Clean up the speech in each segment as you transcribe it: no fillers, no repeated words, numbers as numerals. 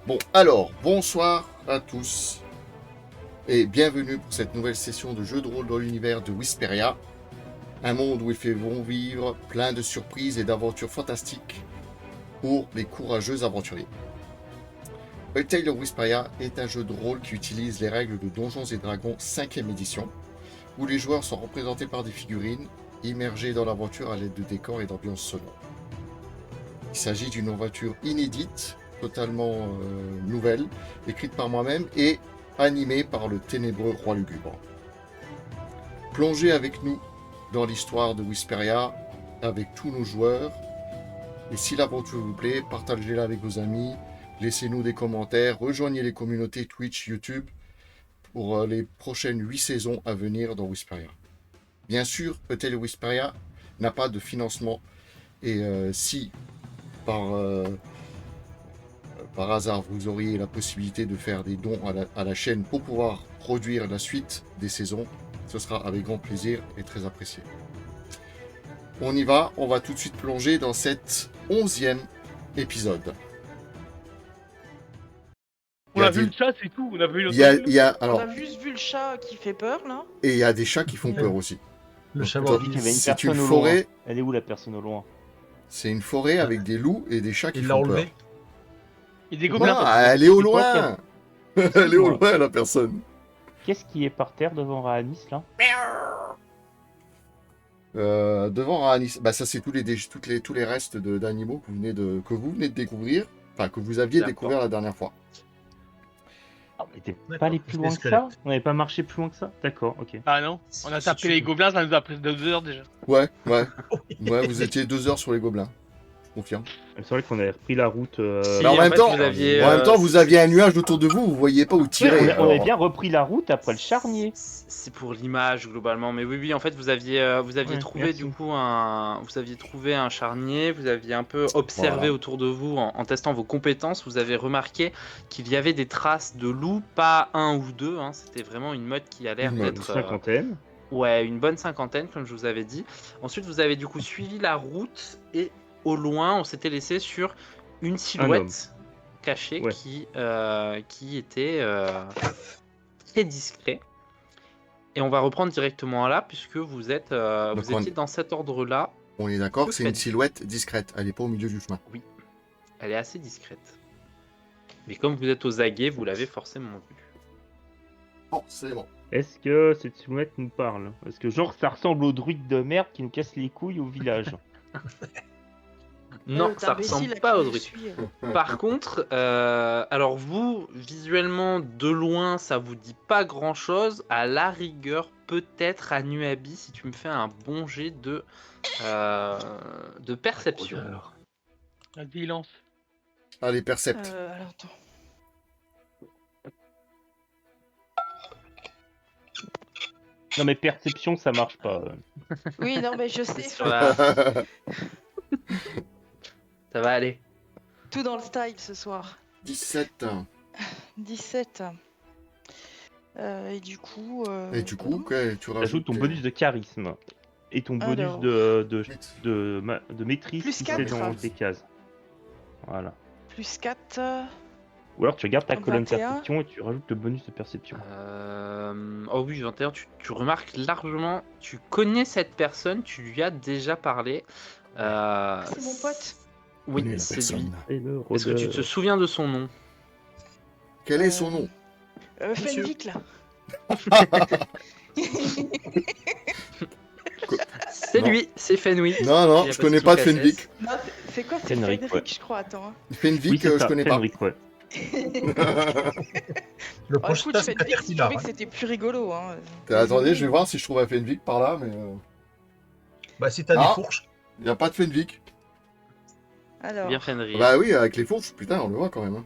Bon, alors, bonsoir à tous et bienvenue pour cette nouvelle session de jeu de rôle dans l'univers de Whisperia, un monde où il fait bon vivre, plein de surprises et d'aventures fantastiques pour les courageux aventuriers. A Tale of Whisperia est un jeu de rôle qui utilise les règles de Donjons et Dragons 5e édition, où les joueurs sont représentés par des figurines, immergés dans l'aventure à l'aide de décors et d'ambiances sonores. Il s'agit d'une aventure inédite, totalement nouvelle, écrite par moi-même et animée par le ténébreux roi lugubre. Plongez avec nous dans l'histoire de Whisperia avec tous nos joueurs, et si l'aventure vous plaît, partagez-la avec vos amis, laissez-nous des commentaires, rejoignez les communautés Twitch, YouTube pour les prochaines 8 saisons à venir dans Whisperia. Bien sûr, A Tale of Whisperia n'a pas de financement, et si par hasard vous auriez la possibilité de faire des dons à la chaîne pour pouvoir produire la suite des saisons, ce sera avec grand plaisir et très apprécié. On y va, on va tout de suite plonger dans cet 11e épisode. On a vu le chat, c'est tout. On a vu le On a juste vu le chat qui fait peur, là. Et il y a des chats qui font peur aussi. Le chat Donc, Il y avait une c'est personne une au forêt, loin. Elle est où la personne au loin? c'est une forêt avec des loups et des chats qui Il l'a font peur. enlevé. Il y a des Non, gobelins. elle est au C'est quoi loin. Elle est au loin, la personne. Qu'est-ce qui est par terre devant Raanis là? Devant Raanis, bah ça c'est tous les restes d'animaux que vous venez de découvrir, enfin que vous aviez D'accord. découvert la dernière fois. On n'était D'accord, pas allé plus loin que ça? On n'avait pas marché plus loin que ça? D'accord, ok. Ah non, on a tapé les gobelins, ça nous a pris 2 heures déjà. Ouais, vous étiez 2 heures sur les gobelins. Je confirme. C'est vrai qu'on avait repris la route. Si, Mais en même temps, vous aviez, En même temps, vous aviez un nuage autour de vous, vous voyez pas où Ouais, tirer. on avait bien repris la route après le charnier. C'est pour l'image globalement, mais oui, en fait, vous aviez Ouais, trouvé merci. du coup un charnier, vous aviez un peu observé Voilà. autour de vous en testant vos compétences, vous avez remarqué qu'il y avait des traces de loups, pas un ou deux, hein, c'était vraiment une meute qui a l'air Une meute. Une d'être cinquantaine. ouais, une bonne cinquantaine comme je vous avais dit. Ensuite, vous avez du coup suivi la route et au loin, on s'était laissé sur une silhouette cachée Ouais. qui était très discret. Et on va reprendre directement là, puisque vous étiez dans cet ordre-là. On est d'accord, Que c'est une faites-vous silhouette discrète, elle est pas au milieu du chemin. Elle est assez discrète. Mais comme vous êtes aux aguets, vous l'avez forcément vue. Forcément. Est-ce que cette silhouette nous parle? Est-ce que genre ça ressemble aux druides de merde qui nous cassent les couilles au village? Non, L'autre ça imbécile, ressemble là, pas qui au nous druide. suit. Par contre, alors vous, visuellement, de loin, ça vous dit pas grand-chose. À la rigueur, peut-être à Nuabi, si tu me fais un bon jet de perception. La vigilance. Allez, percept. Alors, attends. Non mais perception ça marche pas. Oui, non, mais je sais. Sur la- Ça va aller. Tout dans le style ce soir. 17. 17. Et du coup... Et du coup, tu Ajoute rajoutes ton bonus de charisme et ton bonus Alors. de maîtrise Plus si 4. c'est dans tes cases. Voilà. Plus 4. Ou alors tu regardes ta colonne 21. perception et tu rajoutes le bonus de perception. Oh oui, 21, tu remarques largement, tu connais cette personne, tu lui as déjà parlé. C'est mon pote. Oui, Connais la c'est personne. lui. Et le Est-ce que tu te souviens de son nom? Quel est son nom? Monsieur. Fenwick, là. C'est Non. lui, c'est Fenwick. Non, non, Il a je connais passé pas son de Fenwick. KSS. Non, c'est quoi? C'est Fenwick, Fenwick, ouais. je crois. Attends. Hein. Fenwick, Oui, c'est je ça, connais pas. Fenwick, ouais. Le Oh, prochain, écoute, c'est Fenwick, je Caterpillar. trouvais que c'était plus rigolo. Hein. Attendez, je vais voir si je trouve un Fenwick par là, mais Bah, si t'as Ah. des fourches. il n'y a pas de Fenwick. Alors, Bien Fenrir. Bah oui, avec les fourches, putain, on le voit quand même. Hein.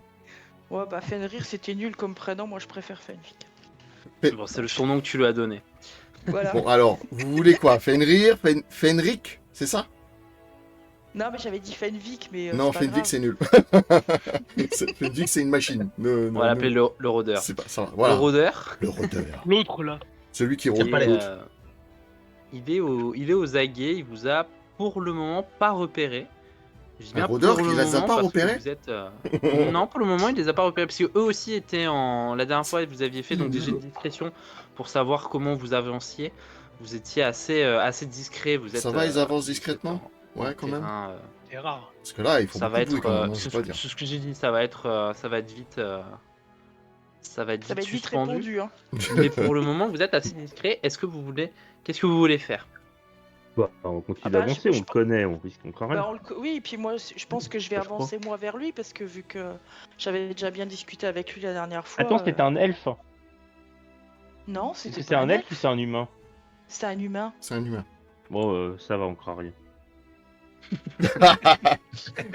ouais, bah Fenrir, c'était nul comme prénom. Moi, je préfère Fenwick. Bon, c'est le surnom que tu lui as donné. Voilà. Bon, alors, vous voulez quoi? Fenrir? Fenric? C'est ça? Non, mais j'avais dit Fenwick, mais. Non, c'est pas Fenwick, grave. c'est nul. Fenwick, c'est une machine. On va l'appeler le rôdeur. C'est pas ça. Voilà. Le rôdeur, Le rôdeur. L'autre là. Celui qui il rôde est, pas l'autre. il est aux aguets, il vous a pour le moment pas repéré. Je dis Un bien rôdeur pour qui le les a moment pas parce que repérés vous êtes, non, pour le moment, il les a pas repérés parce que eux aussi étaient en. La dernière fois, vous aviez fait donc des jets de discrétion pour savoir comment vous avanciez. Vous étiez assez discret. Vous êtes. Ça va, ils avancent discrètement? Ouais, quand même. Terrain, C'est rare. Parce que là, il faut ça beaucoup va de bruit être. quand même, hein, C'est faut pas dire. ce que j'ai dit. Ça va être vite. Ça va être Ça va vite être vite suspendu. répondu. Hein. Mais pour le moment, vous êtes assez discret. Qu'est-ce que vous voulez faire? Bah, on continue Ah bah, d'avancer, je- on le connaît, on risque encore rien. Bah, oui, et puis moi, je pense que je vais Je crois. avancer moi vers lui parce que vu que j'avais déjà bien discuté avec lui la dernière fois. Attends, c'était un elfe. Non, Est-ce que c'était c'est pas un elfe ou c'est un humain? C'était un humain. C'est un humain. Bon, ça va, on croit rien.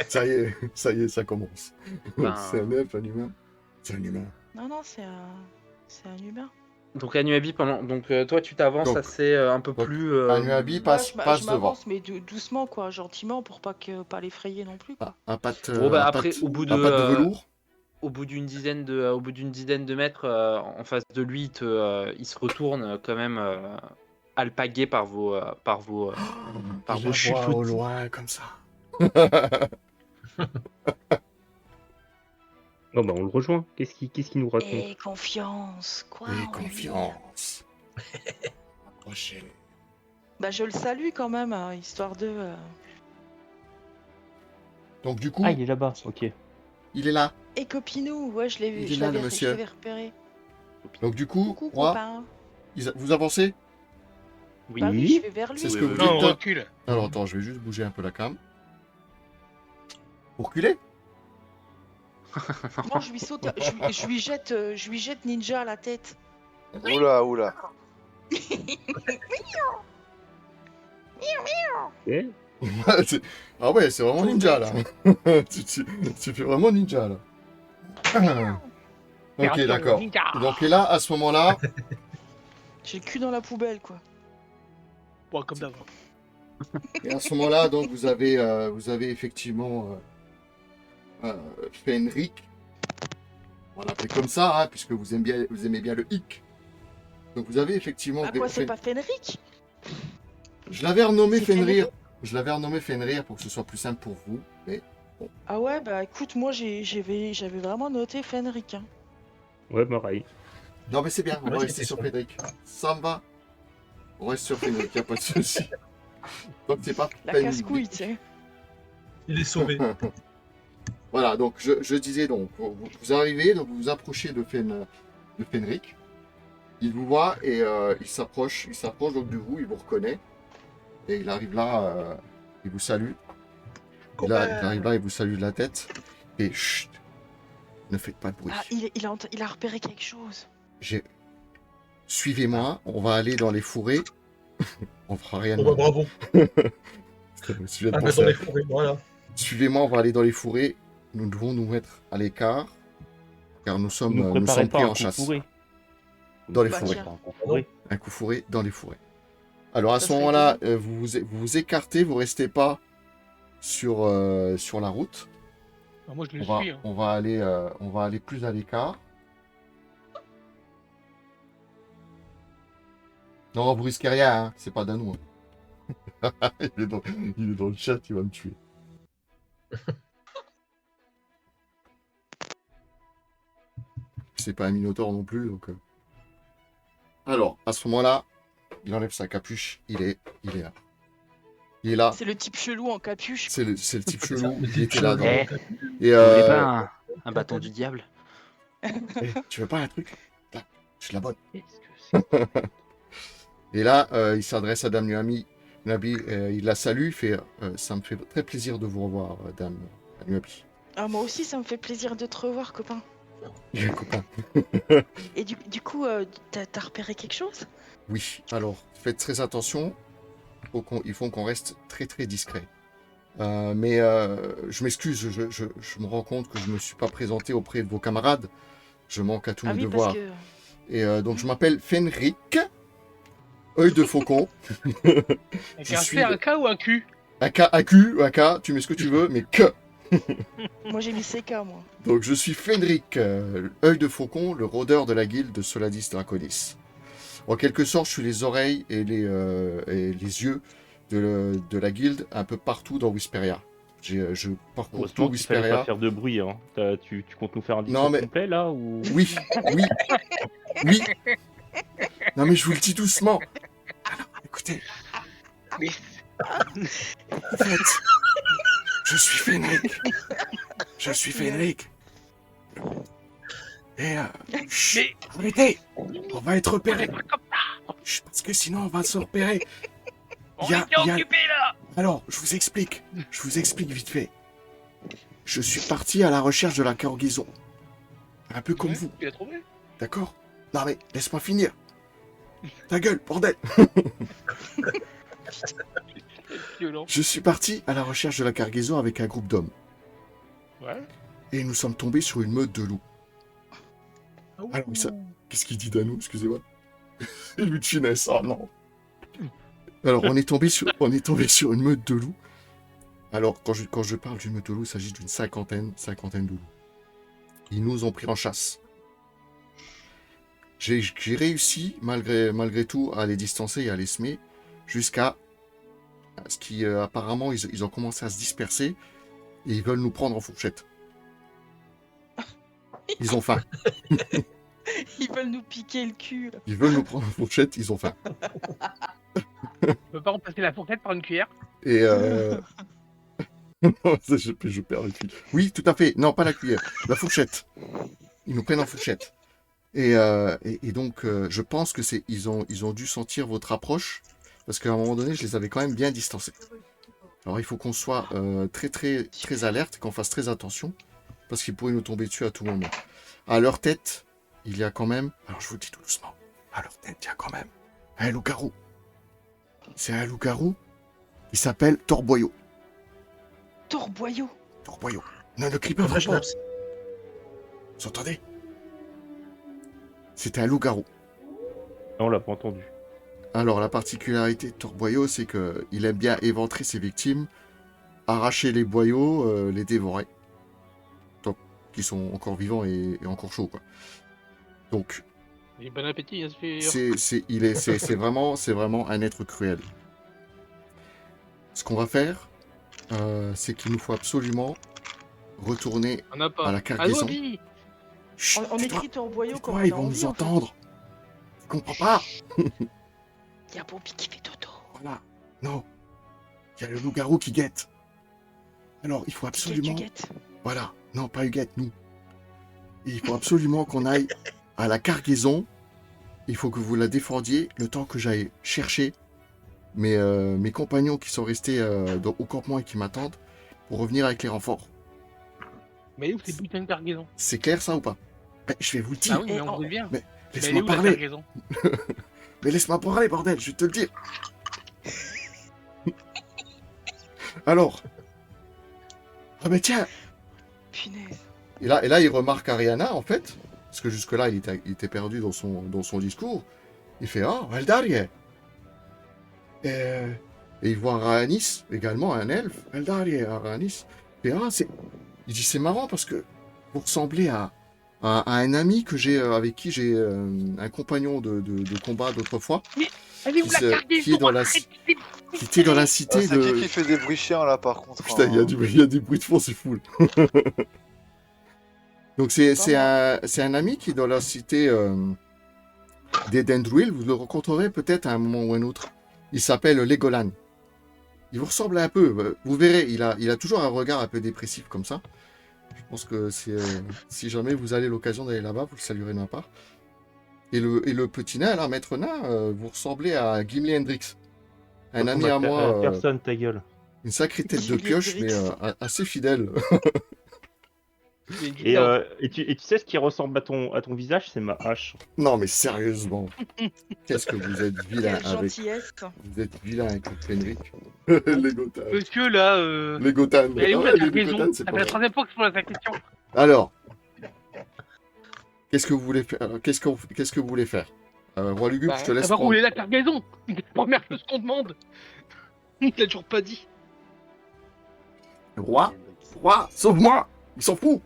Ça y est, ça commence. Ben- C'est un elfe, un humain. C'est un humain. Non, non, c'est un humain. Donc Anuabi, toi tu t'avances Donc- assez un peu donc, plus. Anuabi passe, Moi, passe je devant. m'avance, mais doucement, quoi, gentiment, pour pas l'effrayer non plus. Quoi. Ah, un patte, Bon, bah, un après, patte- au bout un patte de velours. Au bout d'une dizaine de mètres, en face de lui, il se retourne quand même alpagué par vos par Je la vos vois au chuchotis. loin, comme ça. Oh bah on le rejoint. Qu'est-ce qu'il nous raconte? Et confiance, quoi. Et on lui dit. confiance. Approchez. Bah, je le salue quand même, hein, histoire de. Donc du coup, Ah, il est là-bas, ok. il est là. Et Copinou, ouais, je l'ai vu, Il est je là, l'avais le monsieur. repéré. Donc du coup, Coucou, roi, copain. vous avancez? Oui. Bah oui, Oui. je vais vers lui. C'est ce que Oui, vous oui. Non, on dites. recule. Alors attends, je vais juste bouger un peu la cam. Pour reculer? Non, je lui saute, je lui jette ninja à la tête. Oula, oula. Eh Ah ouais, c'est vraiment ninja là. tu fais vraiment ninja là. Ok, d'accord. Donc et là, à ce moment-là, J'ai le cul dans la poubelle, quoi. Bon, comme d'avant. et à ce moment-là, donc vous avez effectivement Fenric. On l'appelle comme ça, hein, puisque vous aimez bien le hic. Donc vous avez effectivement. Ah quoi, c'est pas Fenric? Je l'avais renommé C'est Fenrir. Fenrir. Je l'avais renommé Fenrir pour que ce soit plus simple pour vous. Mais Ah ouais, bah écoute, moi j'avais vraiment noté Fenric. Hein. Ouais, pareil. non, mais c'est bien. On va Ouais, rester c'était sur son- Fenric. Ça me va. On reste sur Fenric, y a pas de souci. Donc c'est pas La Fenrir. casse-couille, tu sais. Il est sauvé. Voilà, donc je disais donc, vous arrivez, donc vous vous approchez de Fenric. Il vous voit et il s'approche donc de vous, il vous reconnaît. Et il arrive là, il vous salue. Il arrive là, il vous salue de la tête. Et chut, ne faites pas de bruit. Ah, il a repéré quelque chose. Suivez-moi, on va aller dans les fourrés. On fera rien de Bon bah mal. bravo. Je viens de Ah, penser dans à- les fourrés, voilà. Suivez-moi, on va aller dans les fourrés. Nous devons nous mettre à l'écart. Car nous Vous sommes, nous nous préparez sommes pas pris un en coup chasse. fourré. Dans les Bah, fourrés. tiens. Un coup fourré. Un coup fourré dans les fourrés. Alors à Ça ce serait moment-là, vous vous écartez, vous restez pas sur la route. Bah, moi, je le On va, suis. Hein. on va aller plus à l'écart. Non, vous risquez rien, hein. C'est pas Danou. Hein. il est dans le chat, il va me tuer. C'est pas un minotaure non plus, donc. Alors, à ce moment-là, il enlève sa capuche, il est là. Il est là. C'est le type chelou en capuche. C'est le type C'est chelou, ça, le il type était là. chelou. Et Vous voulez pas un bâton du diable? Tu veux pas un truc? Là, je la bonne. Qu'est-ce que c'est? Et là, il s'adresse à Dame Nuabi. Nuabi, il la salue, il fait ça me fait très plaisir de vous revoir, Dame Nuabi. Ah, moi aussi, ça me fait plaisir de te revoir, copain. Copain. Et du coup, t'as repéré quelque chose? Oui, alors, faites très attention. Il faut qu'on reste très très discret. Mais je m'excuse, je me rends compte que je ne me suis pas présenté auprès de vos camarades. Je manque à tous Ah mes oui, devoirs. parce que... Et donc, je m'appelle Fenric, œil de faucon. Avec Je un suis C, un K ou un Q? AK, tu mets ce que tu veux, mais que. Moi, j'ai mis CK, moi. Donc, je suis Fenric, œil de faucon, le rôdeur de la guilde de Soladis Draconis. En quelque sorte, je suis les oreilles et les yeux de la guilde un peu partout dans Whisperia. Je parcours tout Heureusement qu'il fallait Whisperia. pas faire de bruit. Hein. Tu comptes nous faire un Non, discours mais- complet là ou... Oui, oui, oui. Non, mais je vous le dis doucement. Alors, écoutez, Mais en fait, je suis Fenric. Je suis Fenric. Et chut, arrêtez. On va être repéré. Chut, parce que sinon on va se repérer. on Il y a- était il y a- occupés là. Alors, je vous explique vite fait. Je suis parti à la recherche de la cargaison. Un peu comme vous, Tu l'as trouvé? d'accord? Non mais, laisse-moi finir. Ta gueule, bordel. Violent. Je suis parti à la recherche de la cargaison avec un groupe d'hommes. Ouais. Et nous sommes tombés sur une meute de loups. Alors, ça... Qu'est-ce qu'il dit d'Anou? Excusez-moi. Il lui de finesse. Oh non. Alors, on est tombé sur une meute de loups. Alors, quand je parle d'une meute de loups, il s'agit d'une cinquantaine de loups. Ils nous ont pris en chasse. J'ai réussi, malgré tout, à les distancer et à les semer, jusqu'à ce qui, apparemment, ils ont commencé à se disperser et ils veulent nous prendre en fourchette. Ils ont faim. Ils veulent nous piquer le cul. Ils veulent nous prendre en fourchette, ils ont faim. On peut pas remplacer la fourchette par une cuillère? Et non, ça, je perds le fil. Oui, tout à fait. Non, pas la cuillère. La fourchette. Ils nous prennent en fourchette. Et donc, je pense que ils ont dû sentir votre approche, parce qu'à un moment donné, je les avais quand même bien distancés. Alors, il faut qu'on soit très, très, très alerte, qu'on fasse très attention, parce qu'ils pourraient nous tomber dessus à tout moment. À leur tête, il y a quand même... Alors, je vous le dis tout doucement. À leur tête, il y a quand même un loup-garou. C'est un loup-garou qui s'appelle Torboyau. Torboyau. Torboyau. Non, ne clipez Vrai pas. schnaps. Vous entendez? C'était un loup-garou. Non, on l'a pas entendu. Alors, la particularité de Torboyau, c'est qu'il aime bien éventrer ses victimes, arracher les boyaux, les dévorer. Donc, qui sont encore vivants et encore chauds, quoi. Donc, Et bon appétit, hein, c'est vraiment un être cruel. Ce qu'on va faire, c'est qu'il nous faut absolument retourner On n'a pas. à la cargaison. Allons-y. Chut, On tais-toi, écrit Torboyau comme tais-toi, on ils a vont envie, nous en fait. entendre. Tu comprends pas? Il y a Bobby qui fait dodo. Voilà. Non. Il y a le loup-garou qui guette. Alors, il faut absolument... Huguette. Voilà. Non, pas Huguette, nous. Et il faut absolument qu'on aille à la cargaison. Il faut que vous la défendiez le temps que j'aille chercher mes compagnons qui sont restés au campement et qui m'attendent pour revenir avec les renforts. Mais où c'est putain de cargaison? C'est clair ça ou pas? Je vais vous le dire. Ah oui, mais Et on en- brûle bien. Mais Mais elle est laisse-moi où la parler. cargaison? Mais laisse-moi parler, bordel, je vais te le dire. Alors. Ah mais tiens. Punaise. Et là, il remarque Ariana, en fait. Parce que jusque-là, il était perdu dans son discours. Il fait « Ah, Eldarie !» Et il voit Aranis, également un elfe. « Eldarie, Aranis !» Et ah, il dit « C'est marrant parce que vous ressemblez à un ami que j'ai avec qui j'ai un compagnon de combat d'autrefois. Elle est où Qui la se- qui cargaison? est dans la- Arrête, Qui était dans la Ah, cité c'est de... qui fait des bruits chiants là par contre? Putain, il y a du bruit de fond, c'est fou. Donc c'est un ami qui est dans la cité d'Edendruil. Vous le rencontrerez peut-être à un moment ou un autre. Il s'appelle Legolan. Il vous ressemble un peu. Vous verrez, il a toujours un regard un peu dépressif comme ça. Je pense que si jamais vous avez l'occasion d'aller là-bas, vous le saluerez de ma part. Et le petit nain, là, maître nain, vous ressemblez à Gimli Hendrix. Un ami à moi, Personne, ta gueule. une sacrée tête de Gimli pioche, mais Hendrix. assez fidèle. Et tu sais ce qui ressemble à ton visage, c'est ma hache. Non, mais sérieusement. Qu'est-ce que vous êtes vilain Quelle avec... gentillesse. Vous êtes vilain avec le Fenric. Les Gothans. Monsieur, là, Les Gothans. elle est où Ah, la les raison? Gothans, c'est Ça pas fait la vrai. troisième fois que je pose la question. Alors, qu'est-ce que vous voulez faire? Qu'est-ce que vous voulez faire? Roi Lugubre, je te laisse Savoir où prendre. est la cargaison. C'est la première chose qu'on demande. Il l'a toujours pas dit. Roi, sauve-moi! Il s'en fout!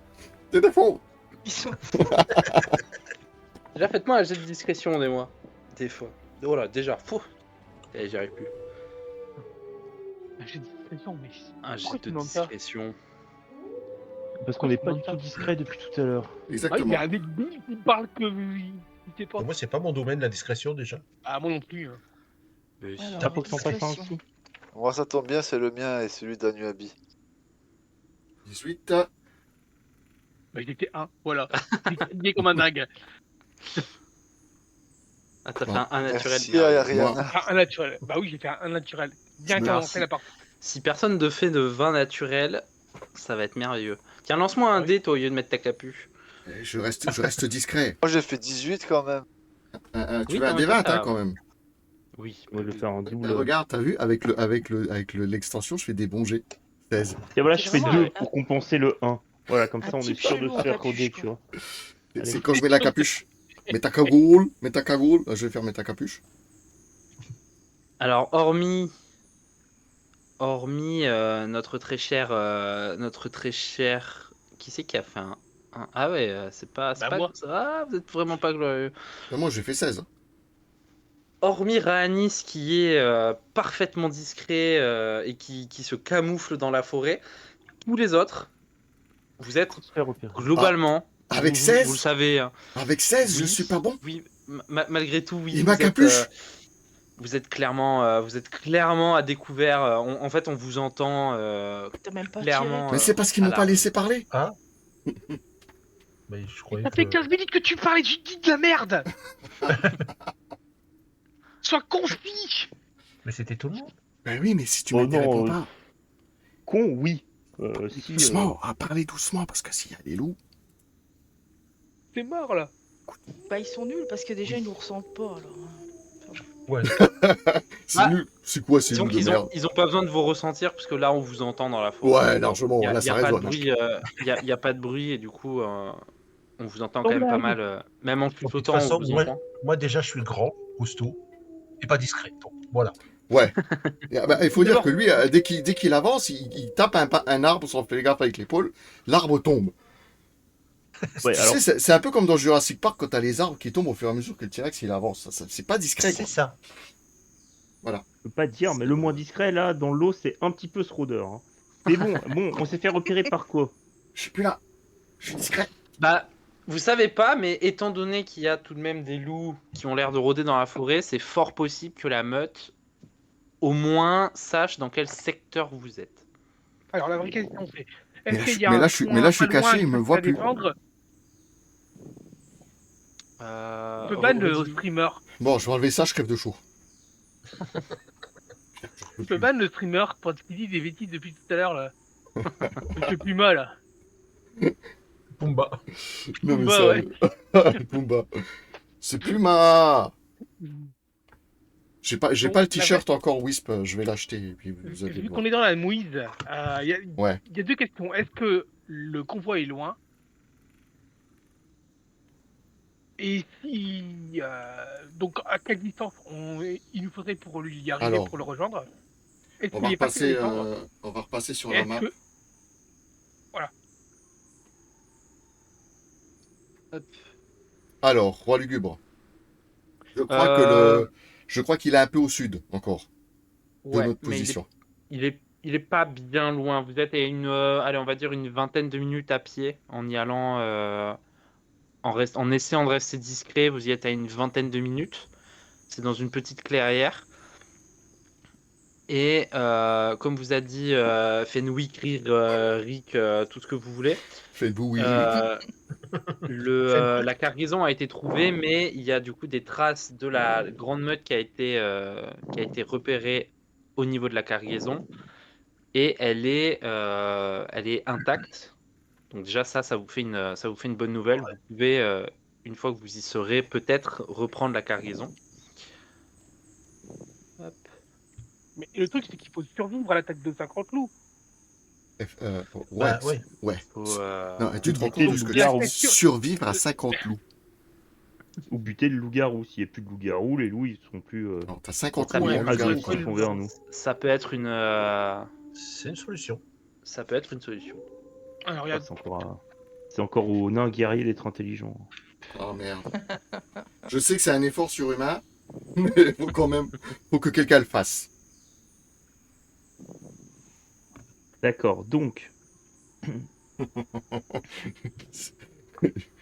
T'es défaut! Ils sont... Déjà, faites-moi un jet de discrétion, des fois. Voilà, déjà, fou. Et j'y arrive plus. J'ai dit discrétion, mais. Un jet Pourquoi de tu demandes ça? discrétion. Parce qu'on n'est pas du tout discret depuis tout à l'heure. Ah oui, Exactement. mais avec Bill qui parle que. Il sait pas. Moi, c'est pas mon domaine, la discrétion, déjà. Ah, moi non plus. Hein. Mais Alors, T'as faut que t'en fasses un discrétion. aussi. Moi, ça tombe bien, c'est le mien et celui d'Anuabi. 18. Bah, j'étais un, voilà. J'ai gagné comme un dingue. Ah, t'as Bon. fait un naturel. Merci bien. à Ariane. Un naturel. Bah oui, j'ai fait un naturel. Bien Je me commencé remercie. la partie. Si personne ne fait de 20 naturels, ça va être merveilleux. Tiens, lance-moi un Oui. dé, toi, au lieu de mettre ta capuche. Je reste discret. Moi, j'ai fait 18 quand même. Tu Oui, vas à non, des mais ça, 20 ça hein, va. quand même. Oui. On va le faire en double. Regarde, t'as vu, avec l'extension, je fais des bons jets. 16. Et voilà, C'est je fais vraiment 2 un- pour compenser le 1. Voilà, comme Un ça on petit est sûr de chelou se en faire capuche, roder, quoi. tu vois. Allez. C'est quand je mets la capuche. Mets ta cagoule. Je vais faire mettre ta capuche. Alors, hormis notre très cher, qui c'est qui a fait un... Ah ouais, c'est pas, Bah, pas moi. Ah, vous êtes vraiment pas glorieux. Moi, j'ai fait 16. Hormis Rhanis qui est parfaitement discret et qui se camoufle dans la forêt, tous les autres, vous êtes Se faire repérer. globalement, Avec vous 16? le savez, hein. Avec 16, je Oui, suis pas bon. Oui, malgré tout, oui. Et ma vous êtes, capuche vous êtes clairement à découvert. En fait, on vous entend T'as même pas clairement. tiré. Mais c'est parce qu'ils m'ont à la- pas laissé parler. Mais je croyais Ça fait que... 15 minutes que tu parles et tu dis de la merde. Sois concis. Mais c'était tout le monde. Ben oui, mais si tu Oh me réponds non, pas. Con, oui. Si, Doucement, parlez doucement, parce que s'il y a des loups. C'est mort là. Bah ils sont nuls parce que déjà ils nous ressentent pas alors. Ouais. C'est Ah. nul. C'est quoi ces Disons loups de qu'ils merde? ils ont pas besoin de vous ressentir parce que là, on vous entend dans la forêt. Ouais, largement. Il y a, Là, y a ça pas de résonne. bruit. Il y a pas de bruit et du coup, on vous entend quand Oh même là, pas oui. mal. Même en De toute chuchotant, on façon, vous moi, entend. moi, déjà, je suis grand, costaud, et pas discret. Donc, voilà. Ouais. Il faut dire D'abord- que lui, dès qu'il avance, il tape un arbre sans faire gaffe avec l'épaule. L'arbre tombe. Ouais, Tu alors, sais, c'est un peu comme dans Jurassic Park quand t'as les arbres qui tombent au fur et à mesure que le T-Rex il avance. C'est pas discret, quoi. C'est ça. je peux pas te dire, mais le moins discret là, dans l'eau, c'est un petit peu ce rôdeur. Hein. Mais bon, on s'est fait repérer par quoi? Je suis plus là. Je suis discret. Bah, vous savez pas, mais étant donné qu'il y a tout de même des loups qui ont l'air de rôder dans la forêt, c'est fort possible que la meute, au moins, sache dans quel secteur vous êtes. Alors la vraie question c'est. Mais Est-ce là, qu'il y a mais là, un je suis- point mais là, je suis pas loin caché, qui il me peut voit pas plus. défendre? Euh, On peut ban le redis- streamer. Bon, je vais enlever ça, je crève de chaud. On peut ban le streamer pour qu'il dit des bêtises depuis tout à l'heure là. Monsieur Puma là. Pumba. Non, mais Pumba, sérieux. Pumba. C'est Puma. J'ai pas Donc, le t-shirt encore Wisp, je vais l'acheter et puis vous allez Vu voir. qu'on est dans la mouise, il y, Ouais. y a deux questions. Est-ce que le convoi est loin? Et si. Donc à quelle distance il nous faudrait pour lui y arriver, Alors, pour le rejoindre? Est-ce On qu'il va est facile à repasser, descendre? on va repasser sur Et la est-ce map. que- Alors, Roi Lugubre. Je crois qu'il est un peu au sud encore de Ouais, notre mais position. il est pas bien loin. Vous êtes à allez, on va dire une vingtaine de minutes à pied en y allant, en essayant de rester discret. Vous y êtes à une vingtaine de minutes. C'est dans une petite clairière. Et comme vous a dit Fenwick, Rick, tout ce que vous voulez, Faites vous oui. la cargaison a été trouvée, mais il y a du coup des traces de la grande meute qui a été repérée au niveau de la cargaison. Et elle est intacte. Donc déjà ça vous fait une bonne nouvelle. Vous pouvez, une fois que vous y serez, peut-être reprendre la cargaison. Hop. Mais le truc, c'est qu'il faut survivre à l'attaque de 50 loups. Ouais. Ouais. Ouais. Faut, Non, tu te rends buter compte de le ce que loup-garou. c'est survivre à 50 loups. Ou buter le loup-garou. S'il n'y a plus de loup-garou, les loups, ils sont plus... Non, t'as 50 Ça loups peut et un être loup-garou. agressifs envers nous. ça peut être une C'est une solution. solution. Alors, Ah, c'est encore aux nains guerriers d'être intelligents. Oh merde. Je sais que c'est un effort surhumain, mais faut que quelqu'un le fasse. D'accord, donc...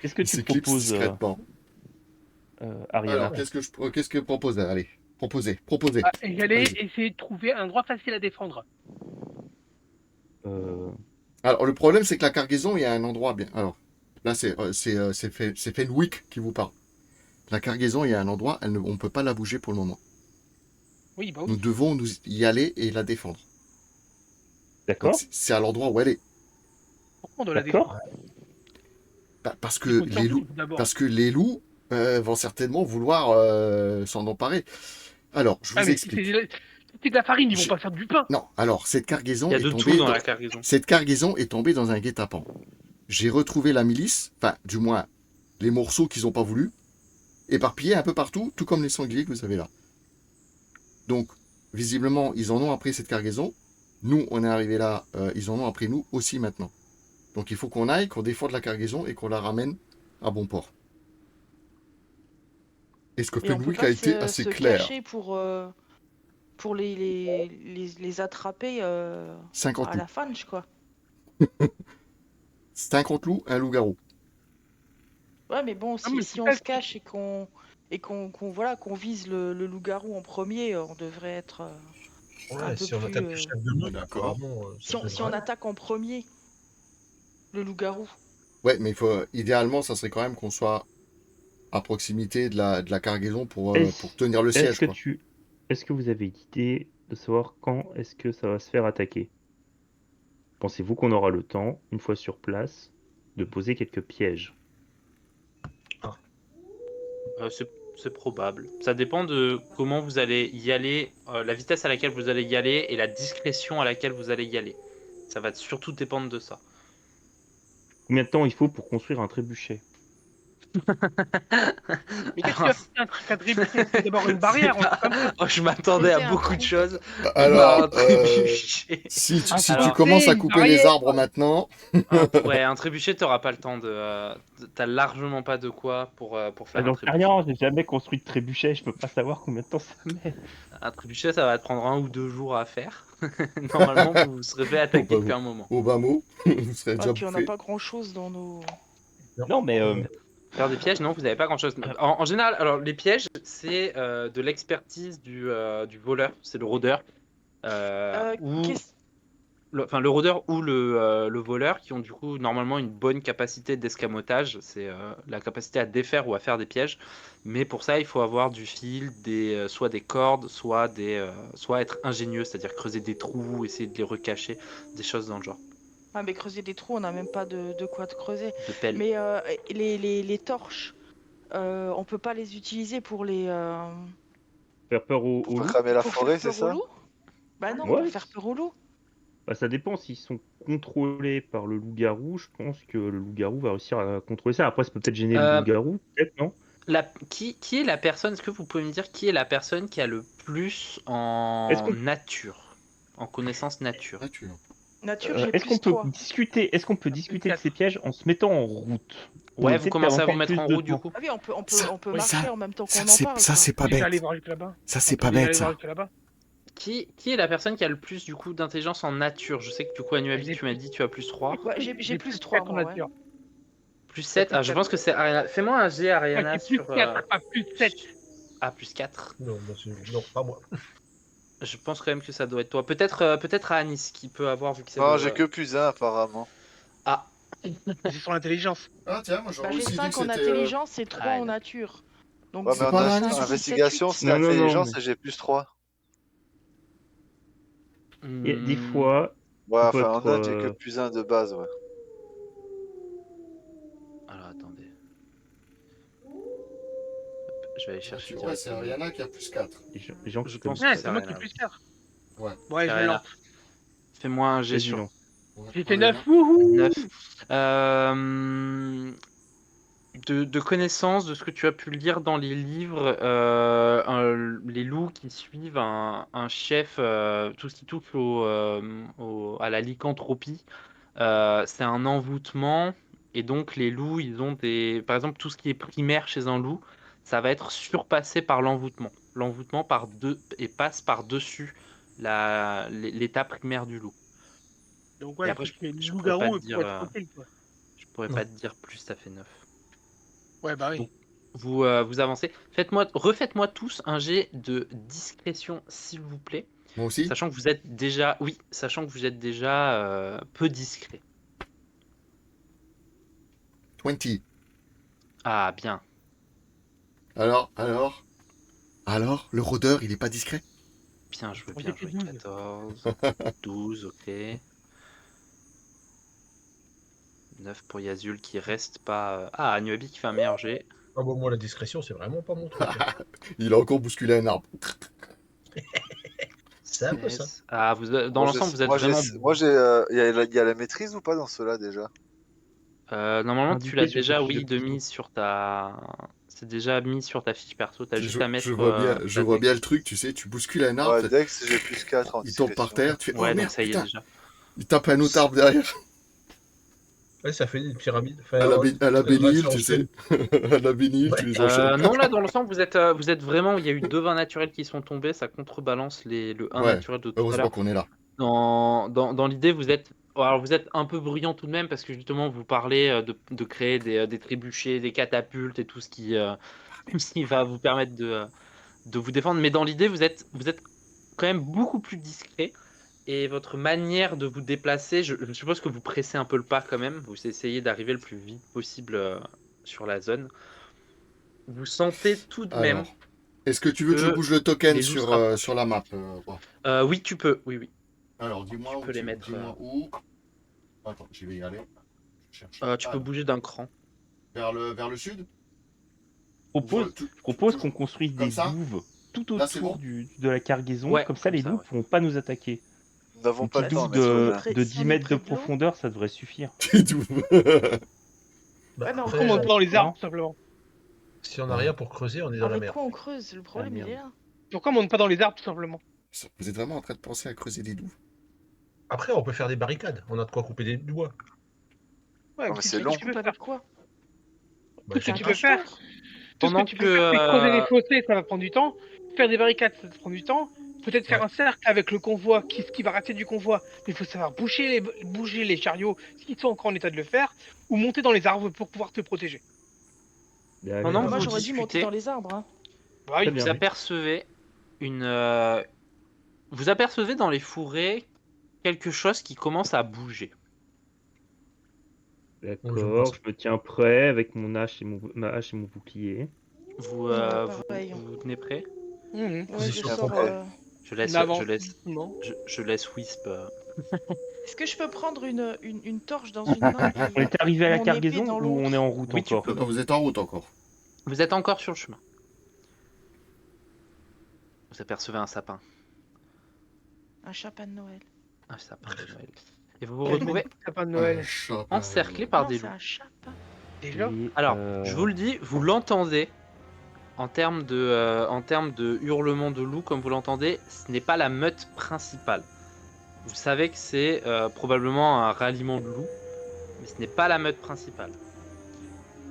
Qu'est-ce que Il tu s'éclipse proposes, discrètement. Ariana? Alors, qu'est-ce que propose? Allez, proposez. et j'allais Vas-y. essayer de trouver un endroit facile à défendre. Alors, le problème, c'est que la cargaison, il y a un endroit bien. Alors, là, c'est Fenwick qui vous parle. La cargaison, il y a un endroit, on ne peut pas la bouger pour le moment. Oui, bah Nous oui. devons y aller et la défendre. D'accord. Donc, c'est à l'endroit où elle est. Pourquoi on doit la D'accord. défendre? Parce que Il faut les survivre loups, d'abord. parce que les loups vont certainement vouloir s'en emparer. Alors, je vous Ah, mais si explique. c'est de la farine, ils vont J'ai- pas faire du pain. Non, alors, cette cargaison Il y a est de tombée tout dans la cargaison. Cette cargaison est tombée dans un guet-apens. J'ai retrouvé la milice, enfin, du moins, les morceaux qu'ils n'ont pas voulu, éparpillés un peu partout, tout comme les sangliers que vous avez là. Donc, visiblement, ils en ont appris cette cargaison. Nous, on est arrivé là, ils en ont appris nous aussi maintenant. Donc, il faut qu'on aille, qu'on défende la cargaison et qu'on la ramène à bon port. Est-ce que Et on peut Fenwick pas a été assez se clair? cacher pour les attraper 50 à loups. la fange, quoi. 50 loups, un loup-garou. Ouais, mais bon, mais si c'est on ça se cache et qu'on vise le loup-garou en premier, on devrait être... un Ouais, peu si on plus, attaque le chef de meute, D'accord. apparemment, Si on attaque en premier le loup-garou. Ouais, mais idéalement, ça serait quand même qu'on soit à proximité de la cargaison pour tenir le siège, quoi. Est-ce que vous avez l'idée de savoir quand est-ce que ça va se faire attaquer? Pensez-vous qu'on aura le temps, une fois sur place, de poser quelques pièges? C'est probable. Ça dépend de comment vous allez y aller, la vitesse à laquelle vous allez y aller et la discrétion à laquelle vous allez y aller. Ça va surtout dépendre de ça. Combien de temps il faut pour construire un trébuchet? Mais qu'est-ce que tu as fait un truc à trébucher? C'est d'abord une barrière. C'est pas- On sait pas. Oh, je m'attendais Creuser à un beaucoup de trou. choses. Alors, Un trébuchet. si tu Alors- commences à Une couper les barrière. arbres maintenant, Ouais, un trébuchet, t'auras pas le temps t'as largement pas de quoi pour faire un J'en sais trébuchet. rien, j'ai jamais construit de trébuchet, je peux pas savoir combien de temps ça met. Un trébuchet, ça va te prendre 1 ou 2 jours à faire. Normalement, vous serez fait attaquer Oh, bah, depuis un moment. au bas mot, vous serez Ah, déjà puis on n'a bouffé. pas grand-chose dans nos... Non, mais Faire des pièges, non, vous n'avez pas grand-chose. En général, alors les pièges, c'est de l'expertise du voleur, c'est le rôdeur. Ou qu'est-ce- le rôdeur ou le voleur qui ont du coup normalement une bonne capacité d'escamotage, c'est la capacité à défaire ou à faire des pièges, mais pour ça il faut avoir du fil, soit des cordes, soit être ingénieux, c'est-à-dire creuser des trous, essayer de les recacher, des choses dans le genre, Ah, mais creuser des trous, on n'a même pas de quoi te creuser. de pelle. Mais les torches, on peut pas les utiliser pour les... faire peur aux Pour loups, cramer la pour forêt, faire c'est peur aux ça? loups. Bah non, Ouais. pour faire peur aux loups. bah, ça dépend s'ils sont contrôlés par le loup-garou. Je pense que le loup-garou va réussir à contrôler ça. Après, ça peut peut-être gêner le loup-garou, peut-être, non? Qui est la personne, est-ce que vous pouvez me dire qui est la personne qui a le plus en Est-ce qu'on- nature, en connaissance nature? Nature. Nature, j'ai Est-ce qu'on plus peut 3. discuter de ces pièges en se mettant en route? Pour Ouais, essayer vous de commencez perdre à vous encore mettre plus en de route du temps. coup. Ah oui, on peut Ça- marcher ça- en même temps qu'on Ça, en c'est parle. ça, quoi. c'est pas Déjà bête. aller voir jusque là-bas. Ça, c'est On peut pas déjà bête, aller ça. voir jusque là-bas. Qui est la personne qui a le plus du coup d'intelligence en nature? Je sais que du coup Anuabi, J'ai tu m'as dit tu as plus 3. Ouais, j'ai plus 3, 4 en moi, ouais. nature. Plus 7. plus Ah, je quatre. pense que c'est Ariana. Fais-moi un G Ariana Ah, c'est plus sur 4, pas plus 7. Ah, plus 4. Non, non, pas moi. Je pense quand même que ça doit être toi. Peut-être à Anis qui peut avoir vu que c'est Non, le- j'ai que plus un apparemment. Ah, C'est sur l'intelligence. Ah tiens, moi Bah, j'aurais j'ai aussi dit 5 que en c'était... intelligence et 3 en non. nature. Donc Ouais, C'est mais pas en la cinq, nature. six, sept, investigation, huit. c'est Non, non, non, l'intelligence mais- et j'ai plus 3. Et des hmm, fois, Ouais, enfin en votre... note, j'ai que plus un de base, ouais. Alors attendez. Hop, je vais aller chercher Ouais, c'est directement. Ariana qui a plus 4. les gens Je qui pense connaissent que Ouais, pas. c'est c'est moi qui ai Ariana. plus 4. Ouais. Ouais, C'est je le Ariana. lance. Fais-moi un jet Vas-y, sur lance. Ouais, J'ai fait Ariana. 9. Wouhou 9. De connaissance de ce que tu as pu lire dans les livres, les loups qui suivent un chef, tout ce qui touche à la lycanthropie, c'est un envoûtement. Et donc les loups, ils ont des... Par exemple, tout ce qui est primaire chez un loup, ça va être surpassé par l'envoûtement. L'envoûtement passe par-dessus l'état primaire du loup. Donc Et ouais, après, il faut que les je pourrais pas loups-garous te dire, pour être tranquille, quoi. je pourrais pas te dire plus, ça fait 9. Ouais, bah oui. Donc, vous avancez. Refaites-moi tous un jet de discrétion, s'il vous plaît. Moi aussi. Sachant que vous êtes déjà, peu discret. 20. Ah, bien. Alors, le rôdeur, il est pas discret? Bien joué, On bien était joué. 12. 14, 12, ok. 9 pour Yazul qui reste pas. Ah, Anuabi qui fait un meilleur jet. Ah bon, moi, la discrétion, c'est vraiment pas mon truc. Hein. Il a encore bousculé un arbre. C'est un peu ça. 16. Ah, dans l'ensemble, vous êtes Moi, vraiment. il y a la maîtrise ou pas dans ceux-là déjà? Normalement, tu Indiqué l'as sur déjà, ta fiche oui, de de mise perso. sur ta. C'est déjà mis sur ta fiche perso. T'as juste à mettre. Je vois bien, je ta vois dex. bien le truc, tu sais, tu bouscules un arbre, Ouais, Dex, j'ai plus 4 en il tombe par discrétion. terre, tu fais Ouais, oh donc merde, ça y est putain, déjà. il tape un autre arbre derrière, Ouais, ça fait une pyramide. Enfin, à la Bénil, ça tu sais, enchaîne. à la Bénil, tu les enchaînes. Non, là, dans l'ensemble, vous êtes vraiment. Il y a eu 2 20 naturels qui sont tombés. Ça contrebalance le 1 Ouais, naturel de tout à heureusement l'heure. qu'on est là. Dans l'idée, vous êtes. Alors, vous êtes un peu bruyant tout de même parce que justement, vous parlez de créer des trébuchets, des catapultes et tout ce qui va vous permettre de vous défendre. Mais dans l'idée, vous êtes quand même beaucoup plus discret. Et votre manière de vous déplacer, je suppose que vous pressez un peu le pas quand même. Vous essayez d'arriver le plus vite possible sur la zone. Vous sentez tout de même Alors, est-ce que tu veux que je que bouge le token les loups se rapprochent. sur la map bon. Oui, tu peux. Oui, oui. Alors, dis-moi Tu où peux les mettre, dis-moi où. Attends, j'y vais y aller. Je cherche. Tu Ah, peux bouger d'un cran. vers le sud? Je propose qu'on construise Comme des ça douves tout Là, c'est autour bon de la cargaison. Ouais, comme ça, comme les ça, douves ouais. ne pourront pas nous attaquer. Nous n'avons Une pas petite le temps, douve mais c'est de, bien. près- de si 10 on est mètres de près de l'eau. profondeur, ça devrait suffire. Petit doux. Bah, Ouais, mais après, On monte avec- pas dans les non. arbres, tout simplement. si on n'a rien pour creuser, on est dans la Avec mer. quoi on creuse? Le problème, il merde. est là. Pourquoi on monte pas dans les arbres, tout simplement? Vous êtes vraiment en train de penser à creuser des douves? Après, on peut faire des barricades. On a de quoi couper des bois. Ouais, mais qu'est-ce c'est que long. tu peux Coupe faire? avec quoi? Bah, Tout ce que c'est tu une peux hache. faire, tout ce Pendant que tu peux faire, c'est creuser des fossés, ça va prendre du temps. Faire des barricades, ça te prend du temps. Peut-être faire Ouais. un cercle avec le convoi, ce qui va rester du convoi. Mais il faut savoir bouger les chariots, s'ils sont encore en état de le faire, ou monter dans les arbres pour pouvoir te protéger. Pendant que Moi, vous j'aurais dit monter discutez, dans les arbres. Hein. Bah oui, Très bien. vous apercevez vous apercevez dans les fourrés quelque chose qui commence à bouger. Bon, je D'accord, pense- je me tiens prêt avec ma hache et mon bouclier. Vous, Ouais, vous, pareil. vous tenez prêt? Mhm. Ouais, je Position sors. prête. Je laisse, On avance je laisse, doucement. je laisse Wisp. Est-ce que je peux prendre une torche dans une main et On est arrivé à la mon épée cargaison dans ou l'autre? on est en route Oui, tu encore? peux. Non, vous êtes en route encore. Vous êtes encore sur le chemin. Vous apercevez un sapin. Un sapin de Noël. Un sapin de Noël. Et vous vous retrouvez Sapin de Noël. Un chat, encerclé par Non, des c'est loups. un sapin. Déjà? Et, Alors, je vous le dis, vous l'entendez en termes de hurlement de loup, comme vous l'entendez, ce n'est pas la meute principale. Vous savez que c'est probablement un ralliement de loups, mais ce n'est pas la meute principale.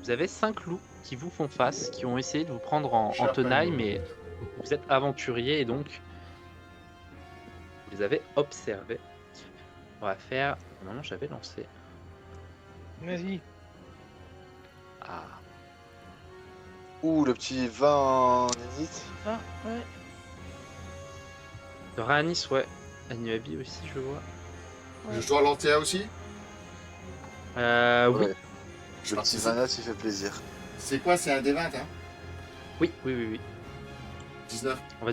Vous avez 5 loups qui vous font face, qui ont essayé de vous prendre en tenaille, mais vous êtes aventurier et donc vous les avez observés. On va faire... Normalement, j'avais lancé. Vas-y. Ah. Ouh, le petit 20 en init. 20, ouais. Raanis, ouais. Anuabi aussi, je vois. Je dois l'antéa aussi? Oui. Ouais. Je Le petit participe. Vanat, il fait plaisir. C'est quoi? C'est un D20, hein? Oui, oui, oui, oui. 19. On va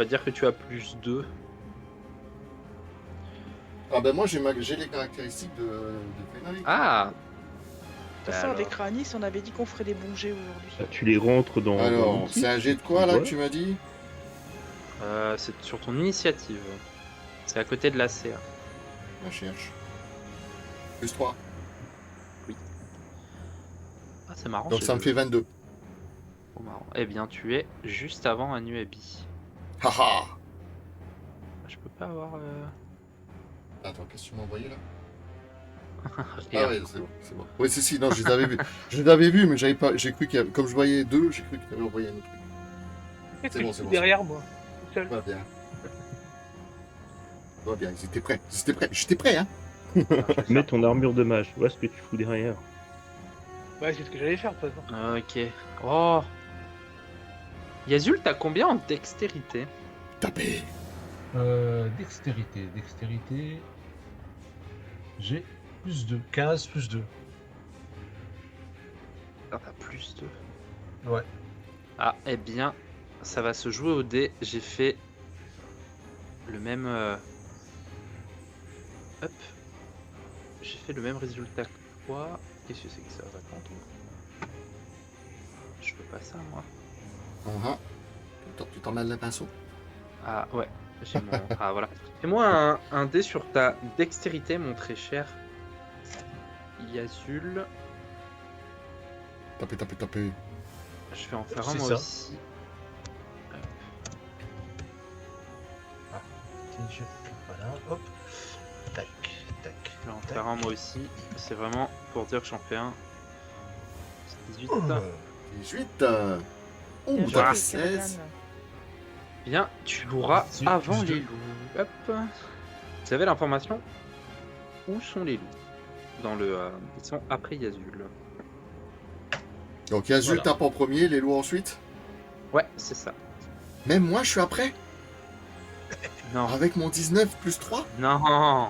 dire que tu as plus 2. Ah ben moi j'ai les caractéristiques de Fenrir. Ah De toute façon, alors. avec Ranis, on avait dit qu'on ferait des bons jets aujourd'hui. Bah, tu les rentres dans Alors, l'outil. c'est un jet de quoi là Ouais. que tu m'as dit? C'est sur ton initiative. C'est à côté de la CA. Je la cherche. Plus 3. Ah, c'est marrant. Donc j'ai ça me le- fait 22. Oh, marrant. Eh bien, tu es juste avant Anuabi. Haha. Je peux pas avoir. Attends, qu'est-ce que tu m'as envoyé là? Rien. Ah ouais, c'est bon, c'est bon. Oui, si, non, je les avais vus. Je les avais vus, mais j'avais pas. J'ai cru qu'il y avait. Comme je voyais 2, j'ai cru que tu avais envoyé un autre truc. Qu'est-ce C'est que bon, je c'est suis bon, derrière moi tout seul. Va bien. Va bien, ils étaient prêts. Ils étaient prêts. J'étais prêt, hein. Mets ton armure de mage. Vois ce que tu fous derrière. Ouais, c'est ce que j'allais faire de toute façon. Ok. Oh Yazul, t'as combien en dextérité? Tapez. Dextérité. J'ai plus 2. 15 plus 2. Ah, t'as plus 2. Ouais. Ah, eh bien, ça va se jouer au dé. J'ai fait le même. Hop. J'ai fait le même résultat que toi. Qu'est-ce que c'est que ça? Ça compte ou... Je peux pas ça, moi. Tu t'en mêles le pinceau? Ah, ouais. J'ai mon. Ah, voilà. Fais-moi un dé sur ta dextérité, mon très cher Yazul. Tapez. Je vais en faire un C'est moi ça. aussi. Voilà, hop. Tac. Je vais en faire un moi aussi. C'est vraiment pour dire que j'en fais un. C'est 18. 18. Oh, Bien t'as joué, fait Kerrigan. 16. Bien, tu joueras 18 avant plus les deux. loups. Hop. Vous avez l'information? Où sont les loups? Dans le. Ils sont après Yazul. Donc Yazul Voilà. tape en premier, les loups ensuite. Ouais, c'est ça. Même moi, je suis après. Non. Avec mon 19 plus 3. Non.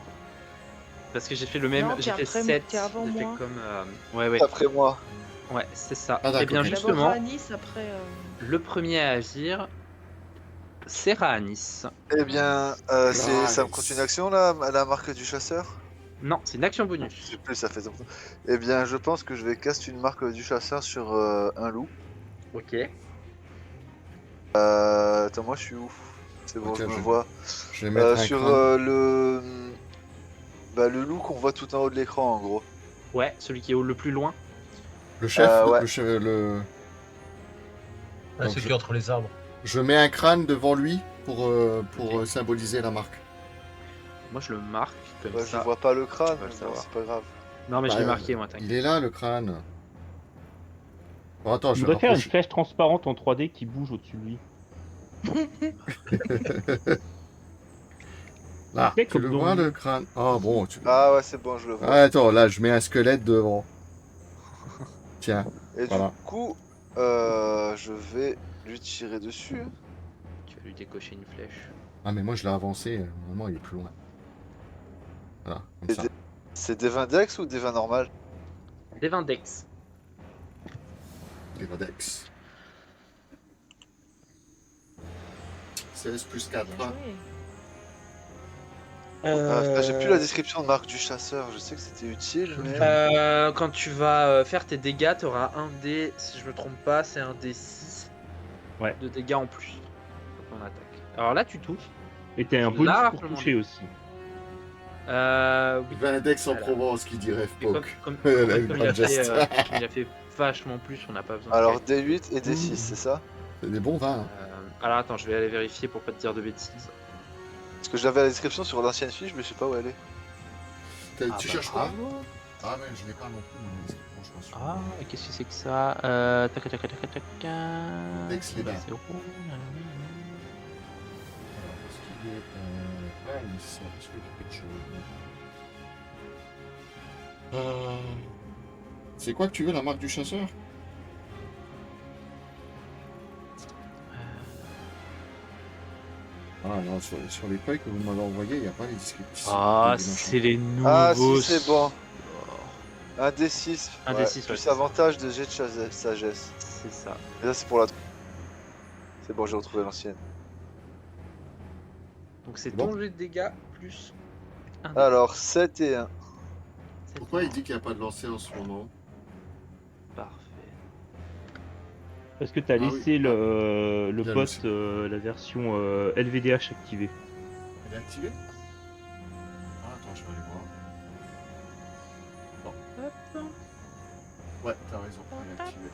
Parce que j'ai fait le même. Non, J'ai t'es fait après- 7. t'es avant J'ai fait moi. comme. Ouais. Après moi. Ouais, c'est ça. Ah, Et d'accord, bien ok. D'abord justement, Ranis, après. le premier à agir, c'est Raanis. Eh bien, ça me coûte une action là, la marque du chasseur? Non, c'est une action Je bonus. sais plus, ça fait longtemps. Eh bien, je pense que je vais caster une marque du chasseur sur un loup. Ok. Attends, moi je suis où? C'est bon, Ok, je me je- vois. Je vais mettre un Sur crâne. le loup qu'on voit tout en haut de l'écran en gros. Ouais, celui qui est le plus loin. Le chef, ouais. Ah, Donc c'est je- qui est entre les arbres. Je mets un crâne devant lui pour symboliser la marque. Moi, je le marque comme Ouais, je ça. vois pas le crâne, tu vas le mais bon, savoir. c'est pas grave. Non, mais je Bah, l'ai marqué, moi, Il t'inquiète. est là, le crâne. Bon, attends, Je je vais voudrais faire une rapprocher. flèche transparente en 3D qui bouge au-dessus de lui. Là, C'est tu comme le dans- vois, le crâne? Ah bon, tu... Ah ouais, c'est bon, je le vois. Ah, attends, là, je mets un squelette devant. Tiens, Et voilà. du coup, je vais lui tirer dessus. Tu vas lui décocher une flèche. Ah, mais moi, je l'ai avancé. Normalement, il est plus loin. Voilà, comme Et ça. C'est des 20 dex ou des 20 normales? Des 20 dex. Les Rodex. 16 plus 4. Bien joué. J'ai plus la description de marque du chasseur, je sais que c'était utile, mais... Quand tu vas faire tes dégâts, tu auras un dé, si je me trompe pas, c'est un dé 6 Ouais. de dégâts en plus quand on attaque. Alors là, tu touches. Et t'as un bonus Là, pour largement. toucher aussi. Oui. Index en Voilà. Provence qui dirait Mais comme, Fpoke. comme- Elle a comme une il, a grande fait, geste. comme il a fait vachement plus, on n'a pas besoin Alors de D8 et D6, c'est ça? C'est des bons vins. Hein. alors attends, je vais aller vérifier pour pas te dire de bêtises. Parce que j'avais la description sur l'ancienne fiche, mais je sais pas où elle est. Tu Ah, cherches quoi? bravo. Ah, mais je l'ai pas non plus, mon description, je pense. Ah, et qu'est-ce que c'est que ça tac, tac, tac, tac, tac. Dex les bains. Zéro. Alors, est-ce qu'il est. Est-ce qu'il y a quelque chose? C'est quoi que tu veux, la marque du chasseur? Ah, Ah non, sur les feuilles que vous m'avez envoyées, il n'y a pas les descriptifs. Ah, des machins. c'est les nouveaux. Ah si, c'est bon. Un D6. Un ouais, D6, ouais, plus c'est ça. avantage de jet de sagesse. C'est ça. Et là, c'est pour la... C'est bon, j'ai retrouvé l'ancienne. Donc c'est Bon. ton jet de dégâts plus un. Alors, 7 et 1. Pourquoi il dit qu'il n'y a pas de lancer en ce moment? Parfait. Est-ce que t'as Ah oui. laissé le Bien bot, laissé. la version LVDH activée? Elle est activée? Ah, attends, je vais aller voir. Ouais, t'as raison, elle est activée.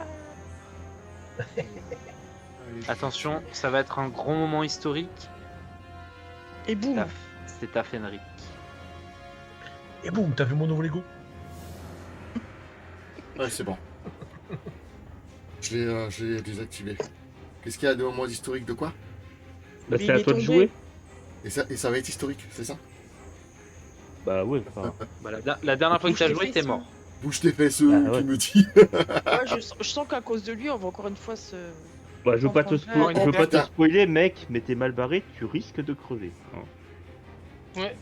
Elle est Attention, activée. ça va être un grand moment historique. Et boum. C'est à Fenric. Et boum, t'as vu mon nouveau Lego? Ouais, c'est bon. Je l'ai désactivé. Qu'est-ce qu'il y a de en mode historique de quoi? Bah, Mais c'est à il est toi de tombé. jouer. Et ça va être historique, c'est ça? Bah ouais, enfin, Bah, la dernière fois que tu as Bouge joué, tes t'es fesses, mort. Bouge tes fesses, Ah ouais. tu me dis. Ouais, je sens qu'à cause de lui, on va encore une fois se. bah, je veux pas te, Comprends pas. je veux pas te Putain. spoiler, mec, mais t'es mal barré, tu risques de crever. hein. Ouais.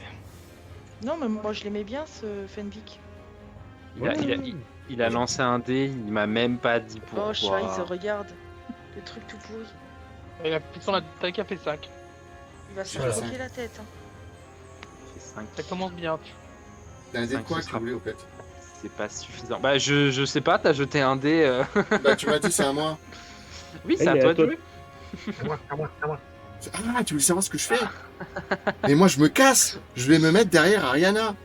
Non, mais moi je l'aimais bien ce Fenwick. Il a lancé un dé, il m'a même pas dit pourquoi. Oh, Scheiße, regarde. Le truc tout pourri. Et la puissance d'attaque a fait 5. Il va se Voilà. croquer la tête. Hein. Il fait 5. Ça commence bien. T'as un dé de Cinq, quoi ce que tu sera- voulais au fait? C'est pas suffisant. Bah je sais pas, t'as jeté un dé. Bah, tu m'as dit c'est à moi. Oui, c'est Il à est toi à de toi. jouer. À moi. Ah, tu voulais savoir ce que je fais? Mais moi, je me casse. Je vais me mettre derrière Ariana.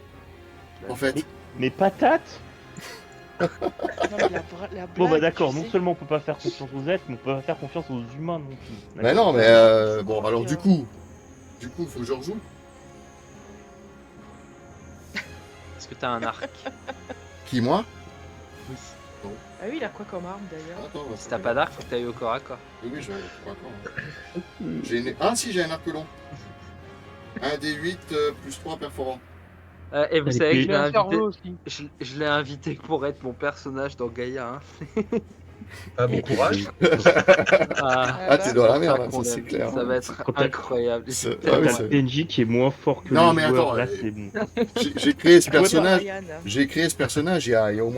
En fait. Mais patate. Non, mais la Bon bah blague, d'accord, tu non sais. seulement on peut pas faire confiance aux êtres, mais on peut pas faire confiance aux humains non plus. Mais non, mais bon, alors du coup, faut que je rejoue. Est-ce que t'as un arc? Qui, moi? Oui. Ah oui, il a quoi comme arme d'ailleurs? Attends, Si t'as pas d'arc, faut que t'ailles au corps à corps. Oui, je Ah si, j'ai un arc long. Un D8 plus 3 perforant. Et vous Allez, savez que puis- je J'ai l'ai un invité. cerveau aussi. Je l'ai invité pour être mon personnage dans Gaïa. Hein. Ah, bon courage. Ah, t'es dans la merde, ça hein, qu'on ça c'est aime. clair. Ça va être Quand t'as- incroyable. C'est- C'est ah oui, tellement- c'est- PNJ qui est moins fort que Non, les mais joueurs, attends, là c'est bon. J'ai créé ce Ouais, personnage. Ryan. J'ai créé ce personnage il y a au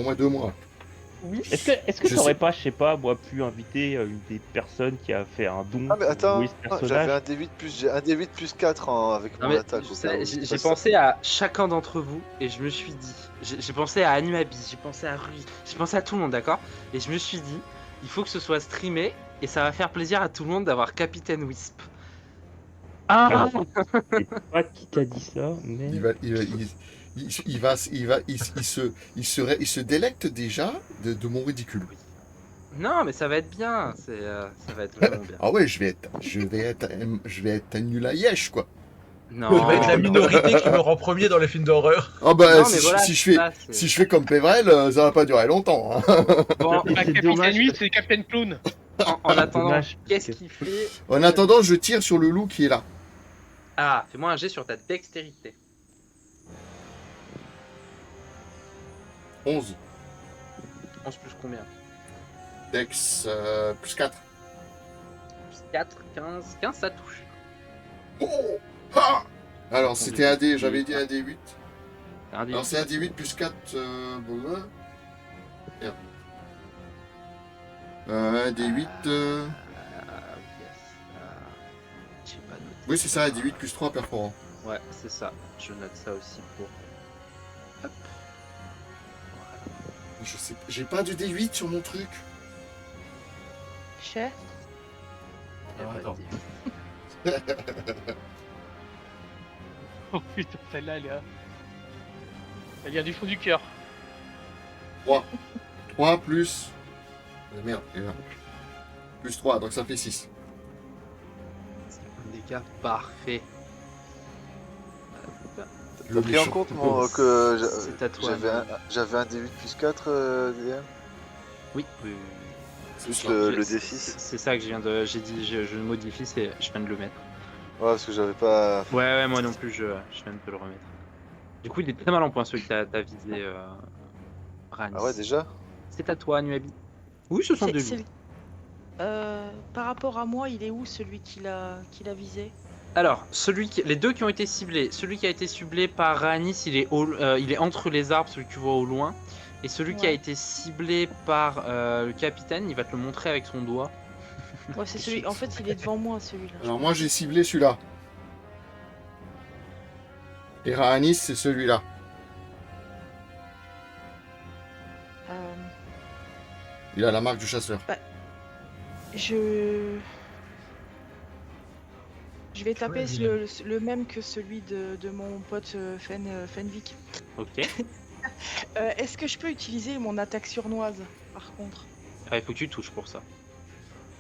moins 2 mois. Oui. Est-ce que Je t'aurais sais. pas, je sais pas, moi, pu inviter une des personnes qui a fait un don Ah mais attends, pour jouer ce j'avais personnage? un D8 plus 4 avec Non, mon mais attaque. tu au sais, cas où. j'ai pensé à chacun d'entre vous et je me suis dit, j'ai pensé à Animabi, j'ai pensé à Rui, j'ai pensé à tout le monde, d'accord? Et je me suis dit, il faut que ce soit streamé et ça va faire plaisir à tout le monde d'avoir Capitaine Wisp. Ah, je sais pas qui t'a dit ça, mais... Il se délecte déjà de mon ridicule. Non, mais ça va être bien, ça va être vraiment bien. Ah ouais, je vais être un nul à Yesh, quoi. Non, Tu vas être la non. minorité qui meurt en premier dans les films d'horreur. Ah bah, Non, mais si, voilà, si je fais, ça, c'est- si je fais comme Pévrel, ça va pas durer longtemps. Hein. Bon, Et La c'est Capitaine dommage. Nuit, c'est Captain Clown. en attendant, Dommage, qu'est-ce parce qu'il fait? En attendant, je tire sur le loup qui est là. Ah, fais-moi un jet sur ta dextérité. 11. 11 plus combien? Dex plus 4. Plus 4, 15, 15 ça touche. Oh ah alors, c'était un D, j'avais dit un D8. Un Alors, c'est un D8 plus 4. Merde. Un D8. Yes. J'ai pas noté. Oui, c'est ça, un D8 plus 3 perforant. Ouais, c'est ça. Je note ça aussi pour. Hop. Je sais, j'ai pas de D8 sur mon truc. Chef. Alors, Voilà. attends. Oh putain, celle-là, elle vient du fond du cœur. 3 plus. Merde, et là. Plus 3, donc ça fait 6. Les gars, parfait. T'as pris en compte que C'est à toi. j'avais un D8 plus 4 DM Oui, oui. plus ça. le C'est- D6. C'est ça que je viens de. J'ai dit, je le modifie, je viens de le mettre. Ouais, parce que j'avais pas. Ouais, moi non plus, je viens de te le remettre. Du coup, il est très mal en point celui que t'as visé, Ranis. Ah ouais, déjà C'est à toi, Nuabi. Oui, ce sont C'est- des c'est- loups. Par rapport à moi, il est où celui qu'il a visé? Alors, les deux qui ont été ciblés, celui qui a été ciblé par Rhanis, il est entre les arbres, celui que tu vois au loin. Et celui qui a Ouais. été ciblé par le capitaine, il va te le montrer avec son doigt. Ouais, c'est celui. En fait, il est devant moi, celui-là. Alors moi j'ai ciblé celui-là. Et Rhanis c'est celui-là. Euh, Il a la marque du chasseur. je vais taper vilain. le même que celui de mon pote Fenwick. Ok. Est-ce que je peux utiliser mon attaque sournoise, par contre? Ah, il faut que tu touches pour ça.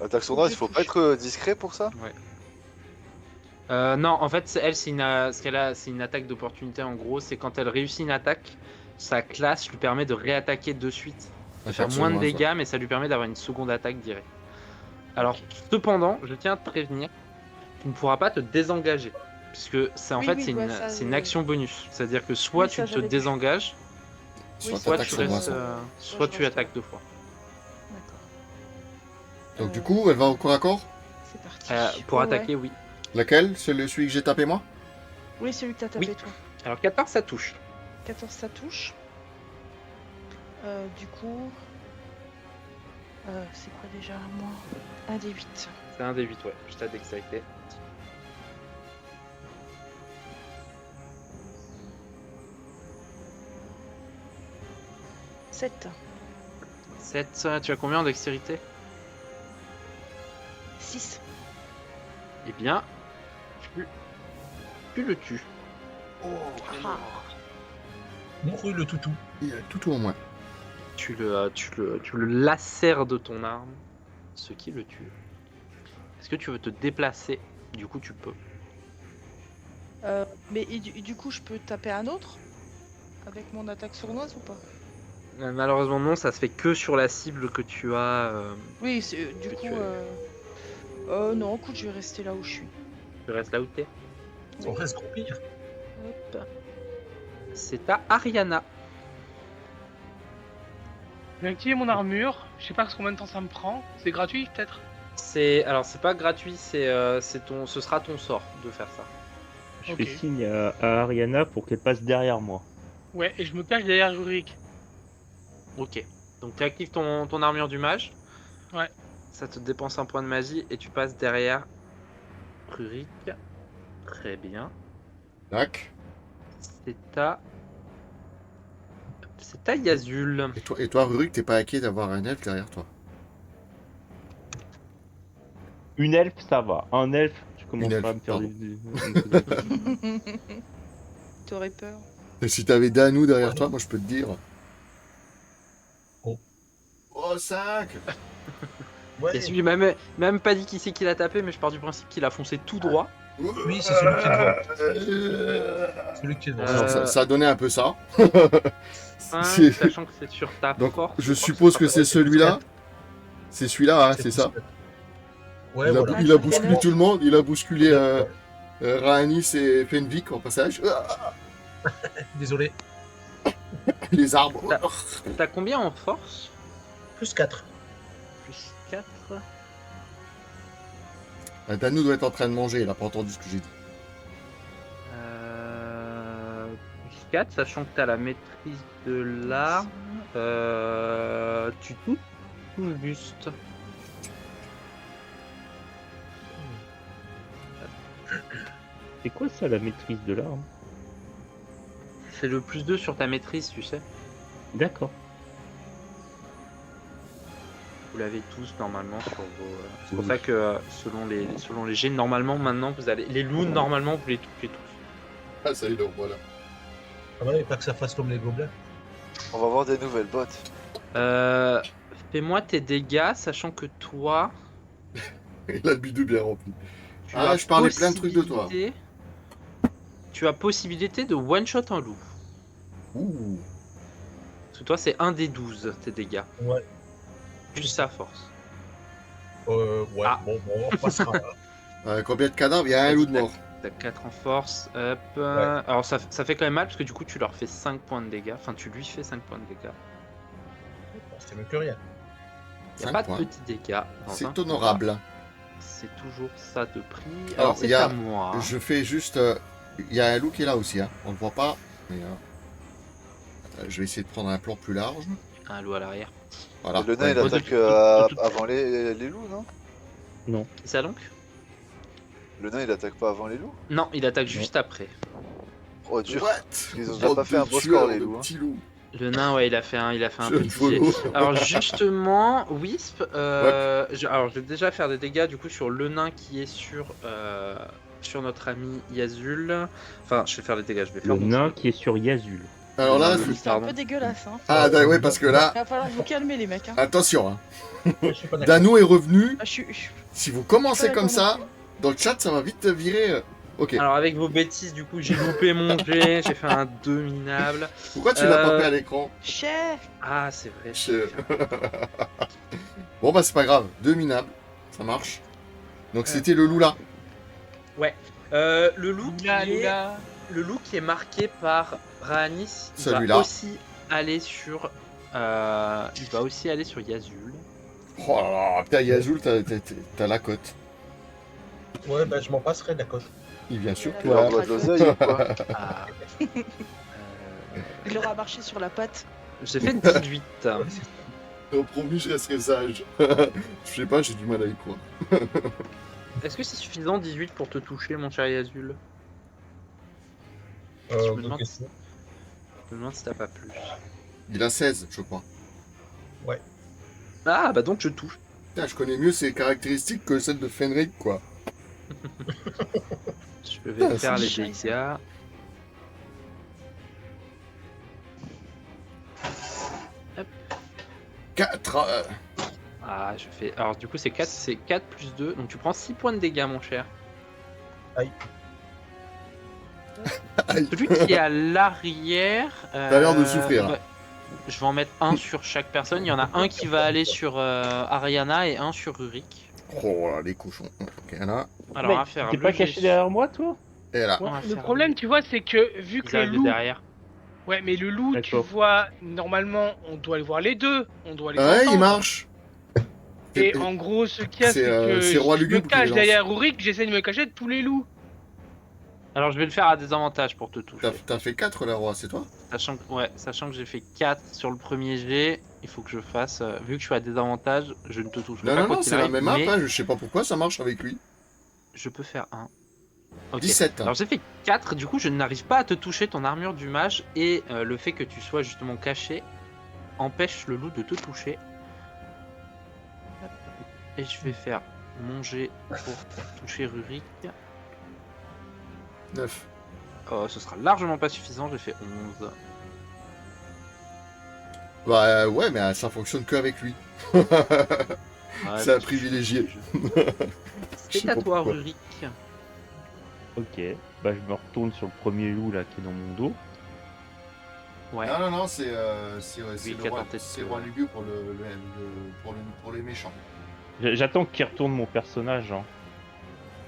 Attaque sournoise, il faut pas être discret pour ça? Non, en fait, c'est une attaque d'opportunité en gros. C'est quand elle réussit une attaque, sa classe lui permet de réattaquer de suite. De faire Attaque moins de sournoise, dégâts, mais ça lui permet d'avoir une seconde attaque directe. Alors, cependant, je tiens à te prévenir, tu ne pourras pas te désengager. Puisque c'est en Oui, fait oui, c'est bah, une, ça, c'est une je- action bonus. C'est-à-dire que soit Oui, ça, tu te j'avais vu. désengages, Soit soit t'attaques tu sournoise. restes, soit je tu reste. attaques deux fois. D'accord. Donc du coup elle va au corps à corps. C'est parti. Pour Ouais, attaquer, ouais. oui. Laquelle? Celui que j'ai tapé moi? Oui, celui que t'as tapé, Oui. toi. Alors 14, ça touche. 14, ça touche. Du coup... c'est quoi déjà, moi? Un des 8. C'est un des 8, ouais. Je t'ai dextérité. « 7. 7, tu as combien en dextérité? 6. Eh bien, tu le tues. Ah. Mouru le toutou. Il a tout en moins. Tu le lacères de ton arme, ce qui le tue. Est-ce que tu veux te déplacer? Du coup, tu peux. Mais du coup, je peux taper un autre? Avec mon attaque sournoise ou pas? Malheureusement, non, ça se fait que sur la cible que tu as. Oui, du Que coup... tu non, écoute, je vais rester là où je suis. Tu restes là où t'es. On reste groupir. Hop. C'est à Ariana. J'ai activé mon armure. Je sais pas combien de temps ça me prend. C'est gratuit peut-être? Alors c'est pas gratuit, ce sera ton sort de faire ça. Je Ok. fais signe à Ariana pour qu'elle passe derrière moi. Ouais, et je me cache derrière Rurik. Ok. Donc tu actives ton armure du mage. Ouais. Ça te dépense un point de magie et tu passes derrière Rurik. Très bien. Tac. C'est à Yazul. Et toi Rurik, t'es pas inquiet d'avoir un elfe derrière toi? Une elfe, ça va. Un elfe, tu commences Une pas à elfe, me faire pardon. des- T'aurais peur? Et si t'avais Danou derrière toi, moi je peux te dire. Oh. Oh 5. Ouais. Et lui même pas dit qui c'est qui l'a tapé, mais je pars du principe qu'il a foncé tout droit. Oui, c'est celui qui est devant. Celui qui est devant. Alors, ça a donné un peu ça. 5, C'est- sachant que c'est sur ta Donc force. je suppose que c'est celui-là. C'est celui-là, hein, c'est ça. Ouais, il, a, voilà. il a bousculé tout le monde. Il a bousculé Rhanis et Fenwick en passage. Désolé. Les arbres. T'as combien en force? Plus 4. Plus 4. Danou doit être en train de manger. Il a pas entendu ce que j'ai dit. Plus 4, sachant que t'as la maîtrise de l'arme. Tu touches tout juste. C'est quoi ça, la maîtrise de l'arme? C'est le plus 2 sur ta maîtrise, tu sais. D'accord. Vous l'avez tous normalement sur vos. C'est pour ça que selon les jets, normalement maintenant vous allez. Les loups, normalement vous les touchez tous. Ah ça y est, donc voilà. Ah bah, pas que ça fasse comme les gobelins. On va voir des nouvelles bottes. Fais-moi tes dégâts, sachant que toi. Il a le bidou bien rempli. Tu Ah, as je parlais plein de trucs de toi. Tu as possibilité de one-shot un loup. Ouh. Parce que toi, c'est 1 des 12 tes dégâts. Ouais. Plus sa force. Ouais, Ah. bon, on passera. Combien de cadavres? Il y a un loup de mort. T'as 4 en force. Hop. Alors, ça fait quand même mal parce que du coup, tu leur fais 5 points de dégâts. Enfin, tu lui fais 5 points de dégâts. C'était mieux que rien. Il n'y a 5 pas de points. petits dégâts. dans un C'est honorable. C'est toujours ça de prix. Alors, Alors, c'est il y a- à moi. Je fais juste... Il y a un loup qui est là aussi, hein. On le voit pas, mais... je vais essayer de prendre un plan plus large. Un loup à l'arrière. Voilà. Et le nain, Ouais, il bon, attaque de toute- avant les loups, non? Qui ça donc? Le nain, il attaque pas avant les loups? Non, il attaque juste après. Oh, dur. What? Ils ont Bande déjà pas fait de un beau tueurs score, les de loups. Hein. petits loups. Le nain, ouais, il a fait un Je petit jet. follow. Alors justement, Wisp, alors je vais déjà faire des dégâts du coup sur le nain qui est sur notre ami Yazul. Enfin, je vais faire des dégâts, je vais faire Le mon- nain qui est sur Yazul. Alors là... Oui, C'est un pardon. peu dégueulasse, hein. Ah, ouais, parce que là... Il va falloir vous calmer, les mecs. Hein. Attention, hein. Je suis pas d'accord. Dano est revenu. Ah, je- Si vous commencez pas comme d'accord ça, dans le chat, ça va vite virer. Ok. Alors avec vos bêtises, du coup, j'ai loupé mon jet, j'ai fait un 2 minable. Pourquoi tu l'as pas Euh, fait à l'écran? Chef. Ah, c'est vrai. Je- Bon, bah, c'est pas grave. 2 minables. Ça marche. Donc, c'était le loup là. Le loup qui Lula, est... Lula. Le loup qui est marqué par Rhanis, il Celui-là. va aussi aller sur Yazul. Oh là là, putain, Yazul, t'as la cote. Ouais, bah je m'en passerai de la côte. Il vient sur Il leur toi. doit de l'oseille ou quoi? Ah. Il aura marché sur la patte. J'ai fait 18. Promis, je resterai sage. Je sais pas, j'ai du mal à y croire. Est-ce que c'est suffisant 18 pour te toucher, mon cher Yazul? Je me demande- Donc, c'est- Je me demande si t'as pas plus. Il a 16, je crois. Ah, bah donc je touche. Putain, je connais mieux ses caractéristiques que celles de Fenric, quoi. Je vais Ah, faire c'est les chiant, dégâts. Hop. 4. Ah, je fais. Alors, du coup, c'est 4 plus 2. Donc, tu prends 6 points de dégâts, mon cher. Aïe. Celui qui est à l'arrière. T'as l'air de souffrir, là. Je vais en mettre un sur chaque personne. Il y en a un qui va aller sur Ariana et un sur Rurik. Oh là, les cochons. Ok, là. Alors, on va Mec, faire. t'es le pas jet- caché derrière moi, toi? Et là. on va Le faire problème, tu vois, c'est que vu Ils que le arrivent de loup. derrière. Ouais, mais le loup, tu D'accord. vois, normalement, on doit le voir les deux. On doit les Ouais, il entendre. marche. Et en gros, ce qu'il y a, C'est, c'est que c'est Roi je me Lugubre qui cache les lance. derrière Rurik, j'essaie de me cacher de tous les loups. Alors, je vais le faire à désavantage pour te toucher. T'as fait 4 là, Roi, c'est toi? Sachant que j'ai fait 4 sur le premier jet, il faut que je fasse. Vu que je suis à désavantage, je ne te toucherai Non, pas. non, quoi non, qu'il c'est la arrive, même map, mais hein, je sais pas pourquoi ça marche avec lui. Je peux faire un. Ok. 17. Alors j'ai fait 4, du coup je n'arrive pas à te toucher ton armure du mage et le fait que tu sois justement caché empêche le loup de te toucher. Et je vais faire mon jet pour toucher Rurik. 9. Oh, ce sera largement pas suffisant, j'ai fait 11. Bah ouais, mais ça fonctionne que avec lui. Ouais, C'est un je- privilégié. je- Je sais C'est à pas toi pourquoi. Rurik. Ok, bah je me retourne sur le premier loup là qui est dans mon dos. Ouais. Non, non, non, c'est Oui, le roi, qu'attends, c'est le roi Lugubre pour les méchants. J'attends qu'il retourne mon personnage. Hein.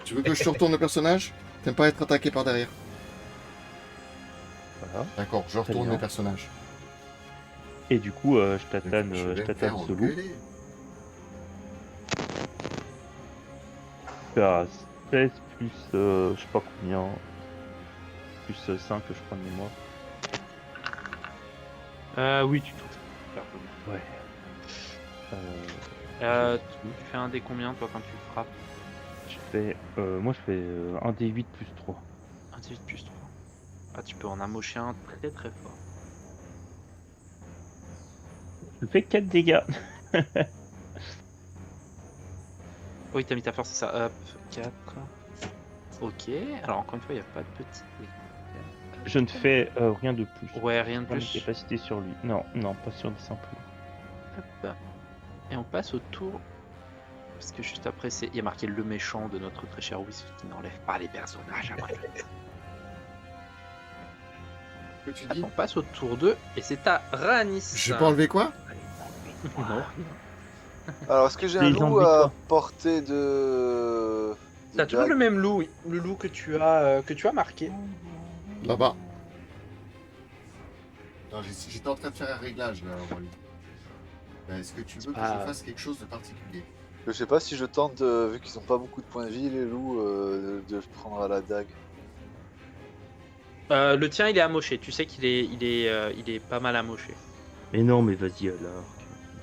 Tu veux que je te retourne le personnage? T'aimes pas être attaqué par derrière? Voilà. D'accord, je retourne bien. le personnage. Et du coup, je tatane, Je vais je me tatane faire ce loup. engueuler. Je fais à 16 plus, je sais pas combien, plus 5 que je crois de mémoire. Oui, tu touches. Ouais. Tu fais un dé combien toi quand tu frappes? Je fais, moi je fais un D8 plus 3. Un D8 plus 3. Ah, tu peux en amocher un très très fort. Je fais 4 dégâts. Oui, t'as mis ta force, c'est ça. Hop, 4. Ok, alors encore une fois, il n'y a pas de petit dé. Je ne fais rien de plus. Ouais, rien de Pas de plus. capacité sur lui. Non, non, pas sur des simples. Hop. Et on passe au tour. Parce que juste après, il y a marqué le méchant de notre très cher Wisp qui n'enlève pas les personnages après. Que tu Hop, dis? on passe au tour 2 et c'est à Rhanis. J'ai pas enlevé quoi? Non. Alors, est-ce que j'ai un Les loup enlever à quoi portée de. T'as toujours le même loup, oui. Le loup que tu as marqué. Là-bas. Non, j'étais en train de faire un réglage là, Roi Lugubre. Ben, est-ce que tu veux que pas- je fasse quelque chose de particulier? Je sais pas si je tente, vu qu'ils ont pas beaucoup de points de vie, les loups, de prendre à la dague. Le tien, il est amoché. Tu sais qu'il est pas mal amoché. Mais non, mais vas-y alors.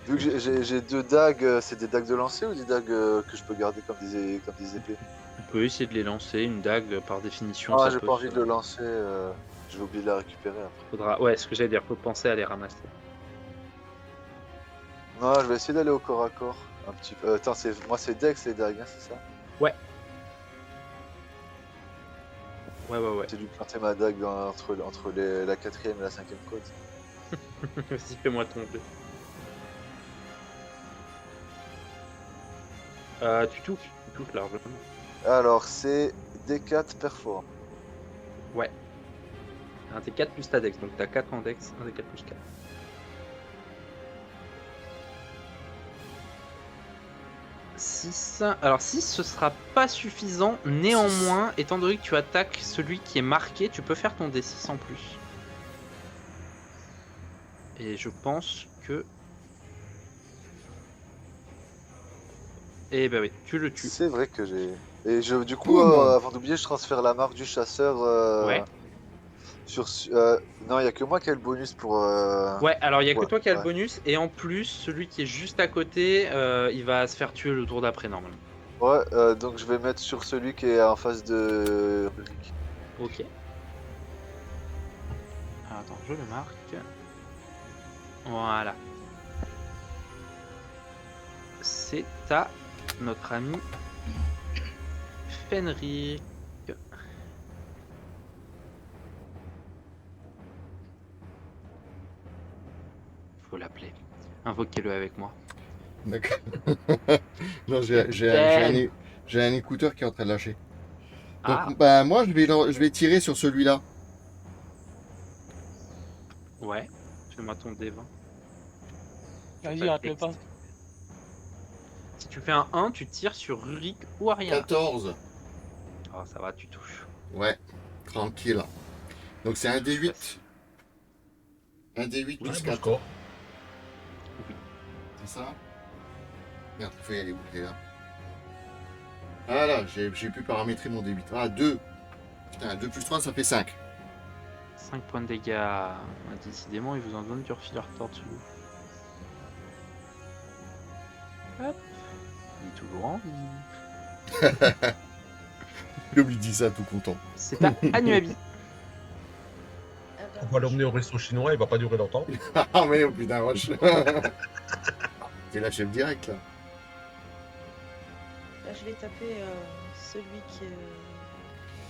Vu que j'ai 2 dagues, c'est des dagues de lancer ou des dagues que je peux garder comme des épées? Tu peux essayer de les lancer. Une dague, par définition, Ah, ça j'ai peut pas envie se- de le lancer, je vais oublier de la récupérer après. Faudra... Ouais, ce que j'allais dire, faut penser à les ramasser. Non, je vais essayer d'aller au corps à corps. Un petit peu. Attends, moi c'est Dex les dagues, hein, c'est ça? Ouais. J'ai dû planter ma dague entre la 4ème et la 5ème côte. Vas-y, fais-moi ton jeu. Tu touches largement. Alors, c'est D4 perform. Ouais. Un T4 plus ta dex, donc t'as 4 en dex, un D4 plus 4. Alors 6 ce sera pas suffisant, néanmoins, étant donné que tu attaques celui qui est marqué, tu peux faire ton D6 en plus. Et je pense que... Eh ben oui, tu le tues. C'est vrai que j'ai. Et du coup, avant d'oublier, je transfère la marque du chasseur. Ouais. Non, il y a que moi qui ai le bonus pour. Ouais, alors il y a que ouais, toi qui as ouais. le bonus, et en plus, celui qui est juste à côté, il va se faire tuer le tour d'après normalement. Ouais, donc je vais mettre sur celui qui est en face de Ulrich. Ok. Alors, attends, je le marque. Voilà. C'est à notre ami Fenric. Faut l'appeler. Invoquez-le avec moi. D'accord. Non, j'ai un écouteur qui est en train de lâcher. Donc, Ah, bah, moi, je vais tirer sur celui-là. ouais. Fais-moi ton D20. Vas-y, rate le pas. Si tu fais un 1, tu tires sur Rurik ou Ariana. 14. Oh, ça va, tu touches. Ouais, tranquille. Donc, c'est un D8. Un D8 Oui, plus bon 4. score. C'est ça? Merde, il faut y aller boucler là. Voilà, j'ai pu paramétrer mon D8. Ah, 2. Putain, 2 plus 3, ça fait 5. 5 points de dégâts. Ah, décidément, il vous en donne du refileur tortue. Hop. Il est toujours en vie. Comme il dit ça, tout content. C'est à Anuabi. On va l'emmener au resto chinois, il va pas durer longtemps. Ah, mais oh putain, wesh. T'es la chef direct là. Là, je vais taper celui qui est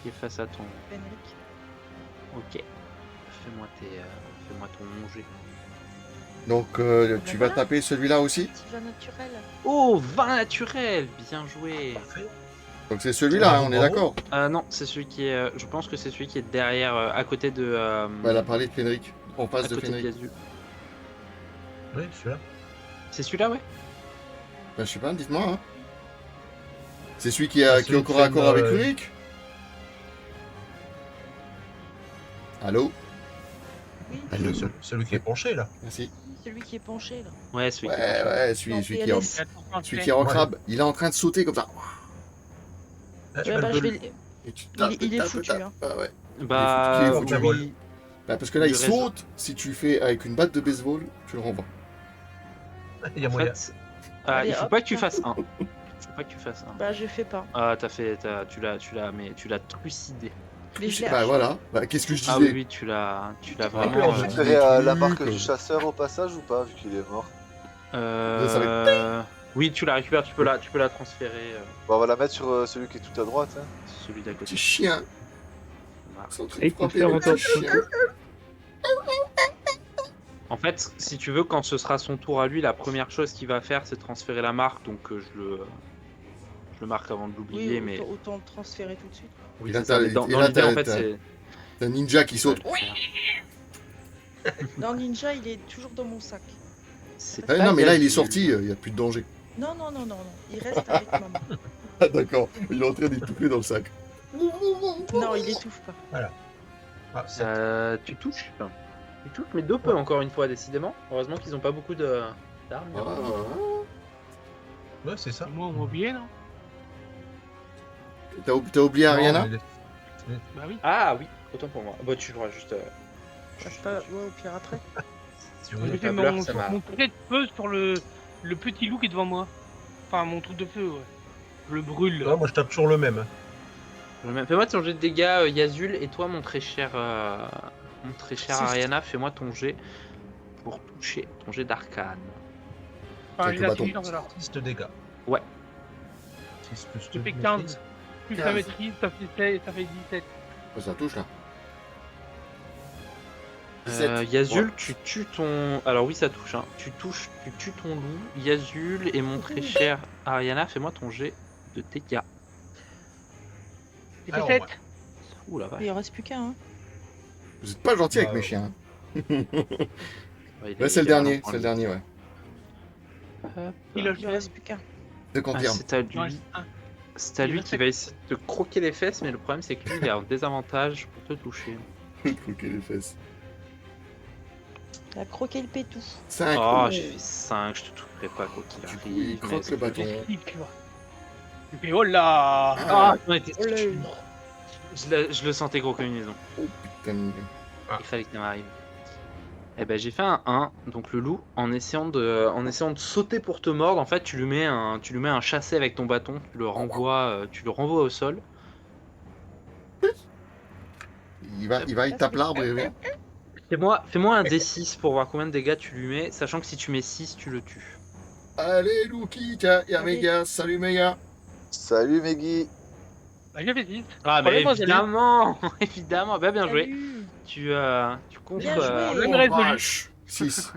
Qui est face à ton. Fenric. Ok. Fais-moi ton jet. Donc, tu vas taper celui-là aussi? Petit vin naturel. Oh, 20 naturel. Bien joué. Parfait. Donc, c'est celui-là, hein, on est Bravo. d'accord? Non, c'est celui qui est. Je pense que c'est celui qui est derrière, à côté de. Bah, elle a parlé de Fenric. En à face de côté de Fenric. Yazu. Oui, celui-là. C'est celui-là, ouais. Bah, je sais pas, dites-moi. Hein. C'est celui qui est Celui au corps à qui corps aime, avec Ulrich? Allô? Oui, Allô? Celui qui est penché, là. Merci. celui qui est penché là. Ouais, celui Ouais, qui est. ouais, En celui qui PLS. est en crabe. Il est en train de sauter comme ça. Là, tu Ouais, vas bah, le je voler. vais... Et tu il est foutu, hein. Ah ouais. Bah, Il est foutu, il est oui. Bah, parce que là, Le il réseau. saute. Si tu fais avec une batte de baseball, tu le renvoies. Il y a En moyen. fait, Allez, il faut hop. pas que tu fasses un. Faut pas que tu fasses un. Bah, je fais pas. Ah, tu l'as trucidé. Mais je l'ai Bah acheté. voilà. Bah, qu'est-ce que je Ah disais? oui, tu l'as On peut vraiment. je récupérer des la trucs, marque du chasseur au passage ou pas, vu qu'il est mort? Oui, tu la récupères, tu peux la transférer. Bon, on va la mettre sur celui qui est tout à droite. Hein. Celui d'à côté. Petit chien. Voilà. Ils sont en train Et de il faut frapper faire le encore petit chien. En fait, si tu veux, quand ce sera son tour à lui, la première chose qu'il va faire, c'est transférer la marque. Donc je le marque avant de l'oublier, Oui, mais autant le transférer tout de suite. oui, Et là, c'est ça, mais dans et là, l'idée, en t'as- fait, t'as- c'est. T'as un ninja qui saute. Non, Ninja, il est toujours dans mon sac. C'est Ah, pas non, mais là, il est Yazu. sorti. Il n'y a plus de danger. Non, non, non, non, non. Il reste avec maman. Ah, d'accord. Il est en train d'étouffer dans le sac. Non, il étouffe pas. Ah, Tu touches. Tu touches, mais de peu encore une fois, décidément. Heureusement qu'ils ont pas beaucoup de. d'armure. Ouais, c'est ça. Moi, on m'a oublié, non? T'as oublié Ariana? Non, mais- Bah oui. Ah oui, autant pour moi. Bah tu l'auras juste. Pas, ouais, au pire après. Si J'ai vous- fait Blur, mon ça m'a- trait de feu sur le petit loup qui est devant moi. Enfin, mon truc de feu, ouais. Je le brûle. Ouais, moi, je tape toujours le même. Fais-moi ton jet de dégâts, Yazul, et toi, mon très cher Ariana, fais-moi ton jet pour toucher, ton jet d'arcane. Enfin, Avec j'ai le la bâton. suite, voilà. 6 de dégâts. Ouais. 6 plus J'ai 2 fait de 15. maîtrise. Plus 15. la maîtrise, ça fait 17. Ça touche là. 17. Yazul, Ouais. tu tues ton. Alors oui, ça touche. Hein. Tu tues ton loup. Yazul et mon très cher Ariana, fais-moi ton jet de dégâts. J'ai fait Alors, 7. ouais. Ouh la vache. Il en reste plus qu'un. Hein. Vous êtes pas gentil avec Bah, mes chiens. Ouais, il Là, est- c'est le il est dernier, vraiment c'est le dernier, ouais. Hop. Il a Il en reste plus qu'un. Je Ah, confirme. c'est à Il en reste lui. un. C'est à Il lui reste qui va essayer de te croquer les fesses, mais le problème c'est que lui il est en désavantage pour te toucher. Croquer les fesses. Il a croqué le pétou. 5. Oh, j'ai fait 5, je te toucherai pas quoi qu'il Du coup, arrive. il croque le bâton. Tu vois. Tu fais oh là. Ah, j'en étais Oh là. sûr. Je le sentais gros comme une maison. Oh putain. Il fallait que ça m'arrive. Eh ben j'ai fait un 1, donc le loup, en essayant de sauter pour te mordre, en fait tu lui mets un chassé avec ton bâton, tu le renvoies au sol. Il tape l'arbre et revient. Fais-moi un D6 pour voir combien de dégâts tu lui mets, sachant que si tu mets 6, tu le tues. Allez, Luki, tiens, y'a Allez. Méga. Salut Méga. Salut Meggy. Bah, j'ai fait 6. Ah bah, évidemment, évidemment, bah bien joué. Salut. Tu contre, Bien joué. Le reste de lui. 6.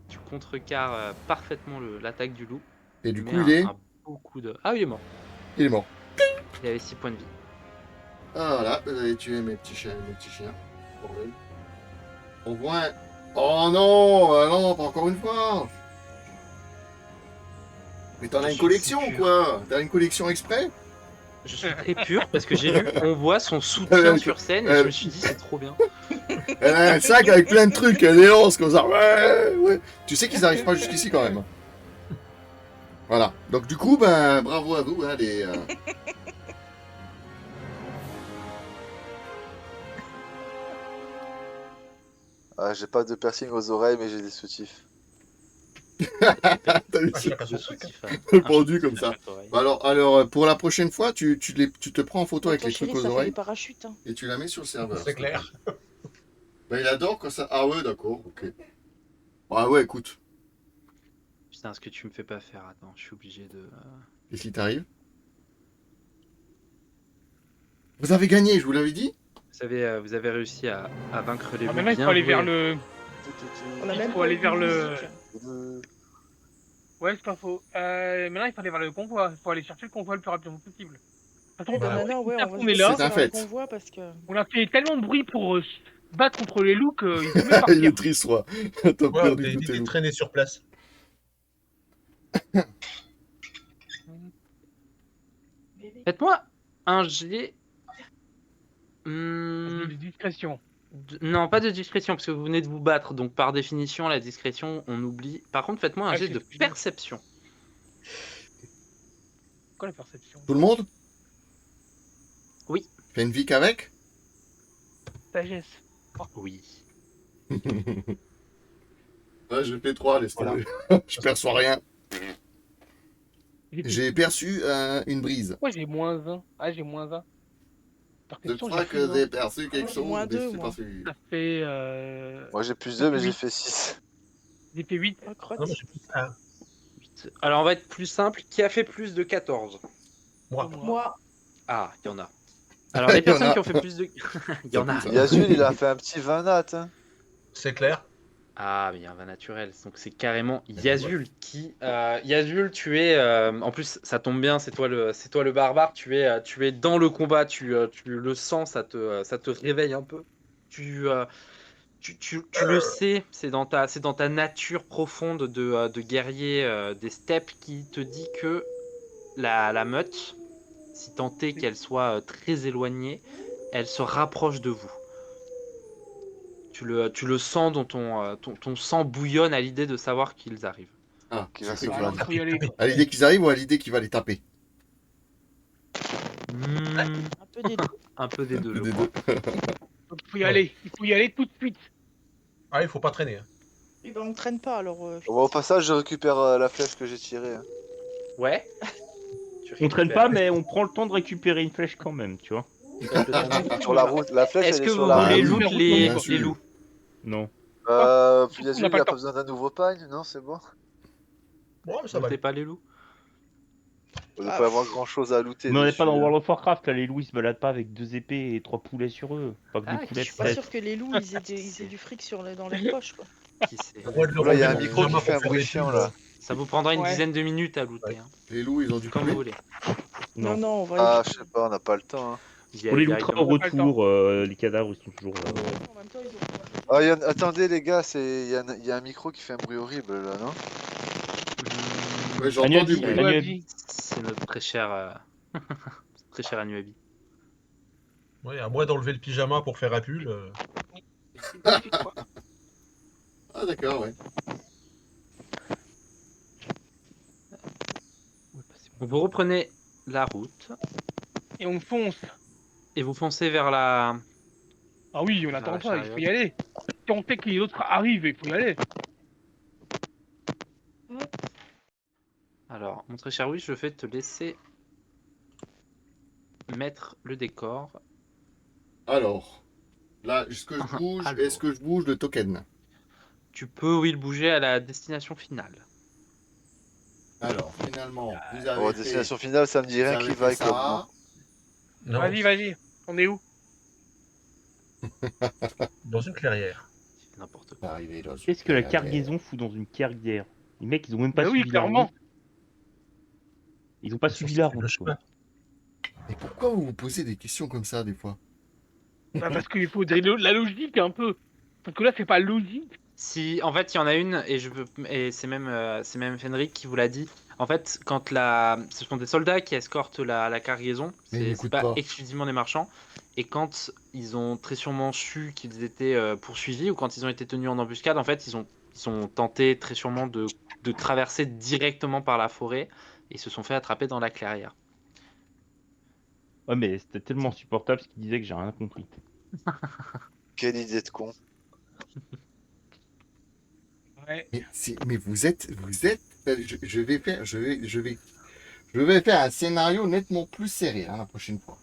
tu contrecarres parfaitement l'attaque du loup. Et du Tu coup, mets il est. beau coup de... Ah, il est mort. Il est mort. Il avait 6 points de vie. Ah voilà, vous avez tué mes petits chiens. Bordel. Au moins. Oh non, non, pas encore une fois. Mais t'en as une Je collection suis ou quoi? T'as une collection exprès? Je suis très pur parce que j'ai lu, on voit son soutien sur scène et je me suis dit c'est trop bien. Elle a un sac avec plein de trucs, des lances comme ça. Ouais, ouais. Tu sais qu'ils arrivent pas jusqu'ici quand même. Voilà. Donc du coup, ben bravo à vous, hein, les. Ah, j'ai pas de piercing aux oreilles, mais j'ai des soutifs. T'as eu Ah, ce chacun Je son truc. soutifs, pendu comme ça. Alors, pour la prochaine fois, tu te prends en photo avec Toi, les trucs chérie, aux ça fait oreilles des parachutes. Hein. et tu la mets sur le serveur. C'est clair. Ben, il adore quand ça. Ah ouais, d'accord, ok. Ah ouais, écoute. Putain, ce que tu me fais pas faire, attends, je suis obligé de... Qu'est-ce qui t'arrive? Vous avez gagné, je vous l'avais dit? Vous avez réussi à vaincre les Ah, loups. maintenant, il bien faut aller joué. vers le. On a Il même faut pas aller eu de vers le- musique. Ouais, c'est pas faux. Maintenant, il faut aller vers le convoi. Il faut aller chercher le convoi le plus rapidement possible. De toute façon, Eh ben, Bah, maintenant, ouais, on va on est là. se C'est un faire le fait. convoi parce que. on a fait tellement de bruit pour se battre contre les loups qu'il faut même Il partir. est triste, roi. T'as Ouais, on perdu a tous tes évité de loups. traîner sur place. Faites-moi un jet... De discrétion. Non, pas de discrétion, parce que vous venez de vous battre, donc par définition, la discrétion, on oublie. Par contre, faites-moi un Ah, jet c'est de excusez-moi. perception. Quoi la perception? Tout le monde? Oui. Fais une vie qu'avec? Sagesse. Oui. Ouais, je fais 3, laisse tomber. Je perçois rien. J'ai perçu une brise. Moi j'ai moins 1. Ah, j'ai moins 1. Je Perception, crois j'ai que plus 1. j'ai perçu quelque J'ai chose, moins mais deux, c'est moi. pas celui. Ça fait. Moi j'ai plus 2, mais j'ai Oui. fait 6. J'ai fait 8. Oh, crotte. Non, moi, j'ai plus un. Alors, on va être plus simple. Qui a fait plus de 14? Moi. Moi, Ah, il y en a. Alors, les Il y en personnes a. qui ont fait plus de... Il y en a. Ça. Yazul, il a fait un petit 20 nat. Hein. C'est clair. Ah, mais il y a un vin naturel. Donc, c'est carrément Yazul qui... Yazul, tu es... En plus, ça tombe bien, c'est toi le barbare. Tu es dans le combat. Tu le sens, ça te réveille un peu. Tu le sais, c'est dans ta nature profonde de guerrier des steppes qui te dit que la meute, si tant est qu'elle soit très éloignée, elle se rapproche de vous. Tu le sens dans ton sang bouillonne à l'idée de savoir qu'ils arrivent. Ah, Qui va j'ai se cru Ah, que non, faut y aller. à l'idée qu'ils arrivent ou à l'idée qu'il va les taper? Hmm, Un peu des deux. un peu des deux, je Des crois. deux. Donc, il faut y aller. Il faut y aller tout de suite. Ah, il faut pas traîner. Hein. Eh ben, on traîne pas alors. Bon, au passage, je récupère la flèche que j'ai tirée. Hein. Ouais. On traîne pas, mais on prend le temps de récupérer une flèche quand même, tu vois. Sur la route, la flèche, Est-ce elle est que sur vous la Bah voulez oui, route. loot bien les sûr. loups? Non. Punaise, on n'a il pas a le pas temps. besoin d'un nouveau pagne, non, c'est bon. Bon, mais ça va. Lootez pas les loups? On doit Ah, pas avoir grand chose à looter Mais on n'est dessus. pas dans hein. World of Warcraft, là, les loups ils se baladent pas avec 2 épées et 3 poulets sur eux. Pas que Ah, des qui poulets Je suis pas peut-être. sûr que les loups ils aient du fric dans leur poche quoi. Qui sait? On va le Oula, il y a un relever micro dans qui le fait un pyjama pour bruit faire chiant des pulls, là. Ça vous prendra une Ouais. dizaine de minutes à looter, Ouais. hein. Les loups, ils ont du Comme vous poulet. voulez. Non, non, on va Ah, éviter. je sais pas, on n'a pas le temps. Hein. On les lootera au directement. Pas le temps. retour, les cadavres ils sont toujours là. En même temps, ils ont. Attendez les gars, il y a un micro qui fait un bruit horrible là, non? Hmm, Ouais, j'ai Anuabi, entendu du bruit. Anuabi. c'est notre très cher, très cher Anuabi. Ouais, à moi d'enlever le pyjama pour faire un pull. Ah, d'accord, ouais. Vous reprenez la route Et on fonce. et vous foncez vers la. Ah oui, on Vers n'attend la pas, il faut chariote. y aller. Si on sait que les autres arrivent, il faut y aller. Alors, mon très cher Louis, je vais te laisser mettre le décor. Alors, là, est-ce que je bouge, Alors. est-ce que je bouge le token? Tu peux, oui, le bouger à la destination finale. Alors, finalement, vous avez Bon, fait, destination finale, ça me dit vous rien avez qui fait vaille ça. comme nom. Non, Vas-y. On est où? dans une clairière. C'est n'importe C'est quoi. arrivé là. Qu'est-ce que la cargaison fout dans une carrière? Les mecs ils ont même pas Bah oui, suivi la clairement. route. Ils ont pas Ils suivi sont la sur le route. chemin. Quoi. Et pourquoi vous vous posez des questions comme ça des fois? Bah, parce qu'il faudrait la logique un peu. Parce que là, c'est pas logique. Si, en fait, il y en a une, et c'est même Fenric qui vous l'a dit. En fait, ce sont des soldats qui escortent la cargaison, Mais ils c'est n'écoutent pas pas. exclusivement des marchands. Et quand ils ont très sûrement su qu'ils étaient poursuivis ou quand ils ont été tenus en embuscade, en fait, ils ont tenté très sûrement de traverser directement par la forêt et se sont fait attraper dans la clairière. Ouais mais c'était tellement insupportable ce qu'il disait que j'ai rien compris. Quelle idée de con. Ouais. Mais vous êtes, je vais faire un scénario nettement plus serré hein, la prochaine fois.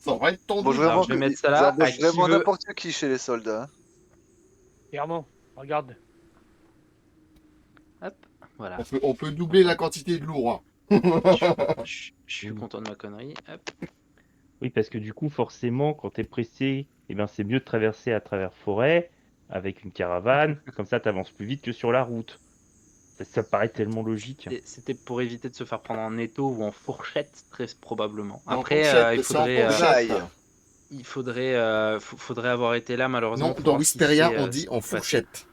Ça va être tendu. Bon, Alors, je vais mettre ça là. Ils embauchent À qui vraiment veut- n'importe qui chez les soldats. hein. Clairement. Regarde. Hop, voilà. On peut doubler la quantité de lourd. Hein. Je suis content de ma connerie. Hop. Oui parce que du coup forcément quand t'es pressé, eh ben, c'est mieux de traverser à travers forêt avec une caravane, comme ça t'avances plus vite que sur la route. Ça paraît tellement logique. C'était pour éviter de se faire prendre en étau ou en fourchette, très probablement. En Après, fourchette, il c'est en faudrait, fourchette. faudrait avoir été là malheureusement. Non, pour dans voir ce qui Whisperia, s'est, on ce dit qui en s'est passé. fourchette.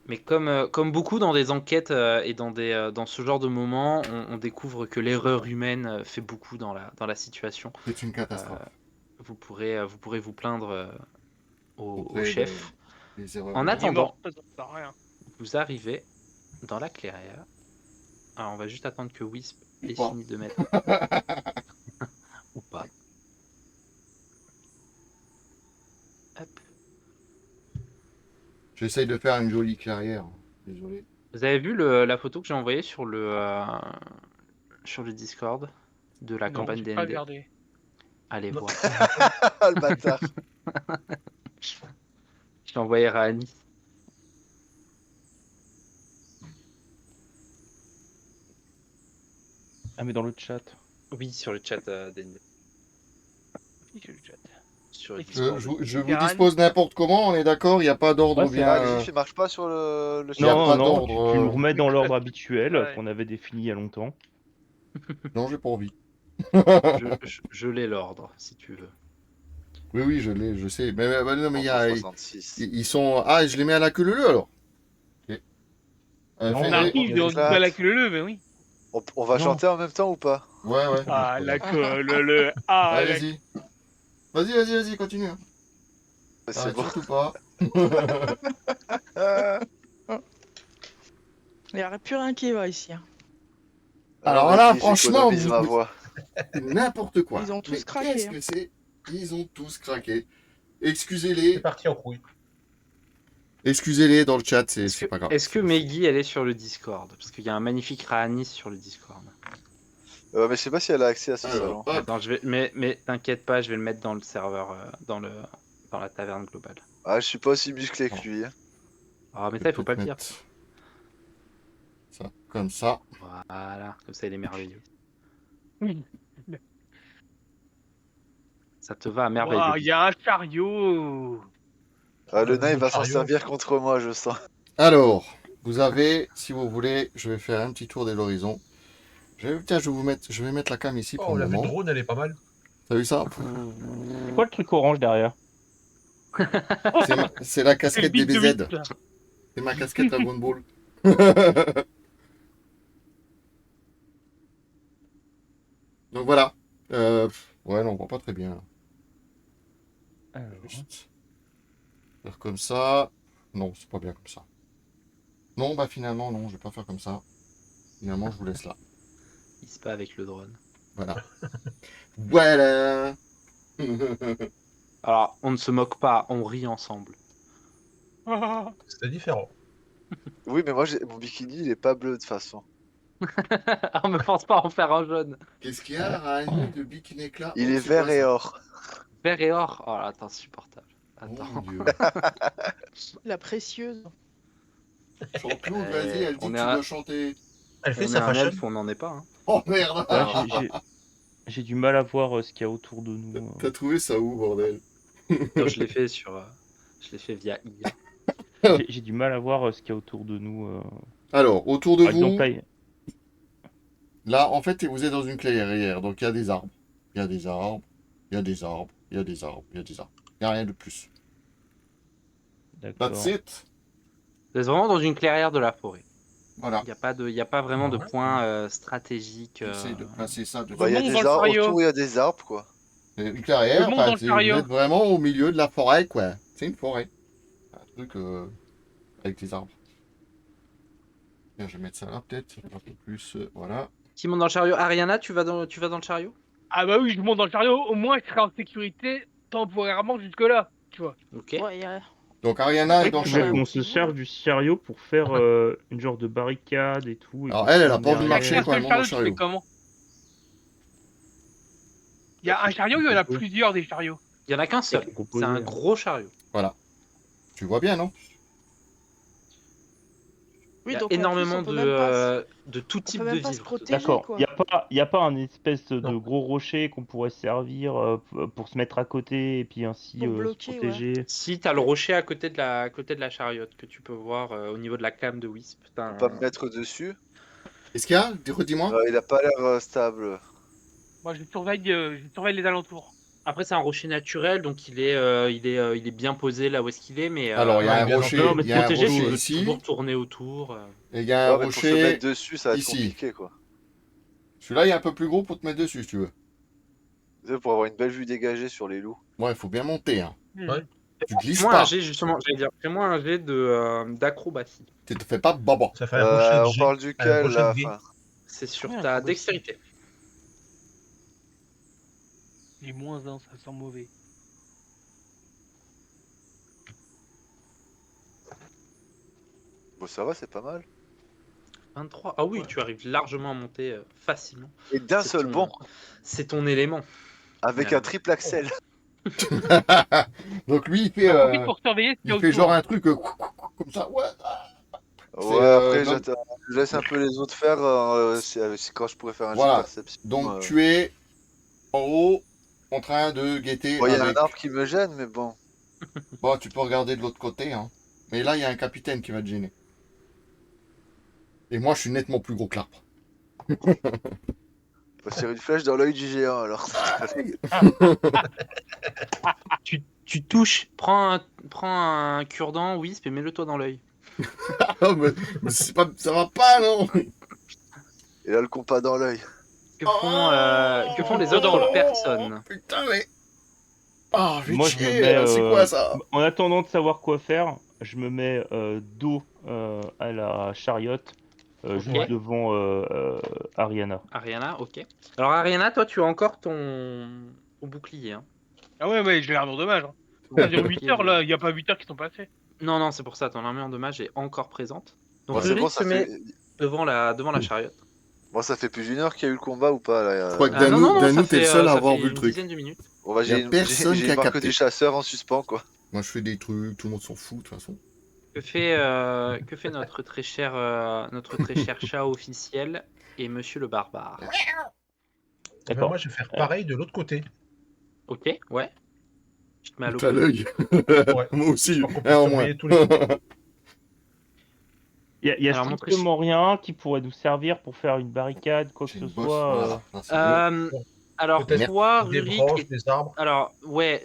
Mais comme beaucoup dans des enquêtes et dans ce genre de moments, on découvre que l'erreur humaine fait beaucoup dans la situation. C'est une catastrophe. Vous pourrez vous plaindre au Auprès chef. des erreurs. En Il est attendant, mort, ça sert à rien. vous arrivez dans la clairière. Alors on va juste attendre que Wisp ait pas. fini de mettre. Ou pas. Hop. J'essaye de faire une jolie clairière. Désolé. Vous avez vu la photo que j'ai envoyée sur le Discord de la Non, campagne j'ai pas D&D? regardé. Allez Non. voir. Ah, le bâtard. Je l'ai envoyé à Anis. Ah mais dans le chat. Oui, sur le chat D&D. Oui, j'ai le chat. Sur le Et Discord. Je vous Karen. dispose n'importe comment, on est d'accord? Il n'y a pas d'ordre Ouais, c'est bien. Ah, le GIF, il marche pas sur le Il y a chat. pas Non, d'ordre, tu le remets dans oui, l'ordre tout à habituel Ouais. qu'on avait défini il y a longtemps. Non, j'ai pas envie. Je l'ai l'ordre, si tu veux. Oui, je l'ai, je sais. Mais non, mais il y a. 66. Ils sont. Ah, je les mets à la queue leu alors. Ok. Non, On Fais- arrive dans là. la queue leu, mais oui. On va Non. chanter en même temps ou pas? Ouais. Ah, la queue leu. Ah, Allez, la vas-y, continue. Hein. C'est Arrête bon. surtout pas. Il n'y aurait plus rien qui va ici. Hein. Alors là, Ricky, franchement, j'économise ma voix. c'est n'importe quoi. Ils ont tous Mais craqué, qu'est-ce hein. que c'est? Ils ont tous craqué. C'est Excusez-les. parti en couille. Excusez-les dans le chat, c'est Est-ce pas grave. est-ce que Meggy, elle est sur le Discord? Parce qu'il y a un magnifique Raanis sur le Discord. Mais je sais pas si elle a accès à ce salon. Alors, hop. Attends, mais t'inquiète pas, je vais le mettre dans le serveur, dans la taverne globale. Ah, je suis pas aussi musclé que lui. Hein. Ah, mais ça, il faut pas le dire. Mettre ça, comme ça. Voilà, comme ça, il est merveilleux. Oui. Ça te va à merveille. Waouh, Bobby. il y a un chariot. Ah, le nain, il va s'en Chariot. servir contre moi, je sens. Alors, vous avez, si vous voulez, je vais faire un petit tour de l'horizon. Tiens, je vais mettre la cam ici pour Oh, le la vue de moment. drone, elle est pas mal. T'as vu ça? C'est quoi le truc orange derrière? C'est la C'est le casquette beat de DBZ. Wisp, là. C'est ma casquette Dragon Ball. Donc voilà. Ouais, non, on voit pas très bien. Juste faire comme ça. Non, c'est pas bien comme ça. Non, bah finalement, non, je vais pas faire comme ça. Finalement, je vous laisse là. Il se bat avec le drone. Voilà. Voilà. Alors, on ne se moque pas, on rit ensemble. C'est différent. Oui, mais moi, mon bikini, il est pas bleu de toute façon. On me force pas à en faire un jaune. Qu'est-ce qu'il y a, Rani, de bikini éclat? Il Oh, est c'est vert quoi, et ça? or. Vert et or. Oh là, attends, insupportable. Oh, Attends. mon Dieu. La précieuse. Chante-nous, vas-y, elle dit On que est tu un- dois chanter. Elle On fait est sa un fashion. elfe, on n'en est pas. Hein. Oh merde. Ouais, j'ai du mal à voir ce qu'il y a autour de nous. T'as trouvé ça où, bordel? Non, je l'ai fait je l'ai fait via IA. J'ai du mal à voir ce qu'il y a autour de nous. Alors, autour de Par vous, exemple, là, là, en fait, vous êtes dans une clairière, donc il y a des arbres. Il y a des arbres, il y a des arbres, il y a des arbres, il y a des arbres. Il n'y a rien de plus. d'accord. That's it. Vous êtes vraiment dans une clairière de la forêt. Voilà. Il y a pas vraiment de Ouais. point stratégique. J'essaie de placer ça de Bah, il y a monte des dans le arbres chariot. autour, il y a des arbres, quoi. Une clairière, Je monte dans le vous chariot. êtes vraiment au milieu de la forêt, quoi. C'est une forêt. Un truc avec des arbres. Bien, je vais mettre ça là, peut-être. Un peu plus, voilà. Qui monte dans le chariot? Ariana, tu vas dans le chariot? Ah bah oui, je monte dans le chariot. Au moins, je serai en sécurité temporairement jusque-là. Tu vois. Ok. Ouais, il y a... Donc, Ariana est dans le Je veux chariot. qu'on se serve du chariot pour faire une genre de barricade et tout. et Alors, qu'on elle a tourne pas envie de derrière. marcher Un quand elle seul monte dans le tu fais chariot. comment? Il y a un chariot ou il y en a plusieurs des chariots? Il y en a qu'un seul. C'est composé, C'est un hein. gros chariot. Tu vois bien, non? Oui, Il y a donc en plus, énormément on peut même pas de tout on type peut de même pas se vivres. protéger. D'accord. quoi. Il y a pas un espèce de Non. gros rocher qu'on pourrait servir pour se mettre à côté et puis ainsi Pour se bloquer, protéger. Si t'as le rocher à côté de la chariote que tu peux voir au niveau de la came de Wisp. t'as On peut un- pas me mettre dessus. Qu'est-ce qu'il y a? Redis-moi. Il a pas l'air stable. Moi, je surveille les alentours. Après c'est un rocher naturel donc il est bien posé là où est-ce qu'il est mais Alors, il y a ouais, un bien rocher, non mais il y te a un protéger tu rocher peux ici, toujours tourner autour. et il y a un Ouais, mais pour se rocher. mettre dessus, ça va être ici. compliqué, quoi. Celui-là, il est un peu plus gros pour te mettre dessus, si tu veux. Tu sais, pour avoir une belle vue dégagée sur les loups. Ouais, il faut bien monter, hein. Ouais. Tu glisses Fais-moi pas. un jet justement, j'allais dire, fais-moi un jet d'acrobatie. Tu te fais pas baba. Ça fait un prochain On jet. parle Un duquel, prochain là jet. enfin, C'est sur Ouais, ta acrobatie. dextérité. Les -1, ça sent mauvais. Bon, ça va, c'est pas mal. 23. Ah oui, Ouais. tu arrives largement à monter facilement. Et d'un C'est seul ton- bond, C'est ton élément. avec Ouais. un triple axel. Donc lui, il fait, J'en profite pour surveiller ce qu'il y a il fait autour. genre un truc comme ça. Ouais. Ouais, après, non. je laisse un peu les autres faire. C'est quand je pourrais faire un jet Voilà. de perception. Donc tu es en haut en train de guetter. Bon, il y a avec- un arbre qui me gêne, mais bon. Bon, tu peux regarder de l'autre côté, hein. Mais là, il y a un capitaine qui va te gêner. Et moi, je suis nettement plus gros que l'arbre. Faut se tirer une flèche dans l'œil du géant, alors. Tu touches, prends un cure-dent, Wisp, et mets-le toi dans l'œil. Ah, mais c'est pas, ça va pas, non. Et là, le compas dans l'œil. Que font les autres personnes? Putain, mais. Ah, je vais Moi, je me chier, mets, là, c'est quoi ça? En attendant de savoir quoi faire, je me mets dos à la chariote juste Ouais. devant Ariana. Ariana, ok. Alors Ariana, toi, tu as encore ton bouclier. Hein. Ah ouais, je l'ai armé en dommage. Hein. Ton Ça dure bouclier 8 heures de- là, il y a pas 8 heures qui sont passées. Non, non, c'est pour ça, ton armée en dommage est encore présente. Donc Bon, c'est bon, Rurik ça se met fait... devant la chariote. Bon, ça fait plus d'une heure qu'il y a eu le combat ou pas là Je crois que Ah, non, non, non, Danou, ça t'es le fait, seul à ça avoir fait vu le une truc. dizaine de minutes. On va, Y a j'ai personne j'ai qui a une marque capté. des chasseurs en suspens quoi. Moi, je fais des trucs, tout le monde s'en fout, de toute façon. Que fait notre très cher chat officiel et Monsieur le barbare. Eh ben, D'accord. moi, je vais faire pareil de l'autre côté. Ok, ouais. Je te mets à T'as l'opposé. l'œil. Ouais. Moi aussi, Histoire qu'on puisse un en moins. surveiller tous les côtés. Il y a Alors, strictement rien qui pourrait nous servir pour faire une barricade, quoi que J'ai ce une bosse, soit. voilà. Ah, c'est mieux. Alors, Peut-être toi, des Rurik, branches, des arbres. alors, ouais,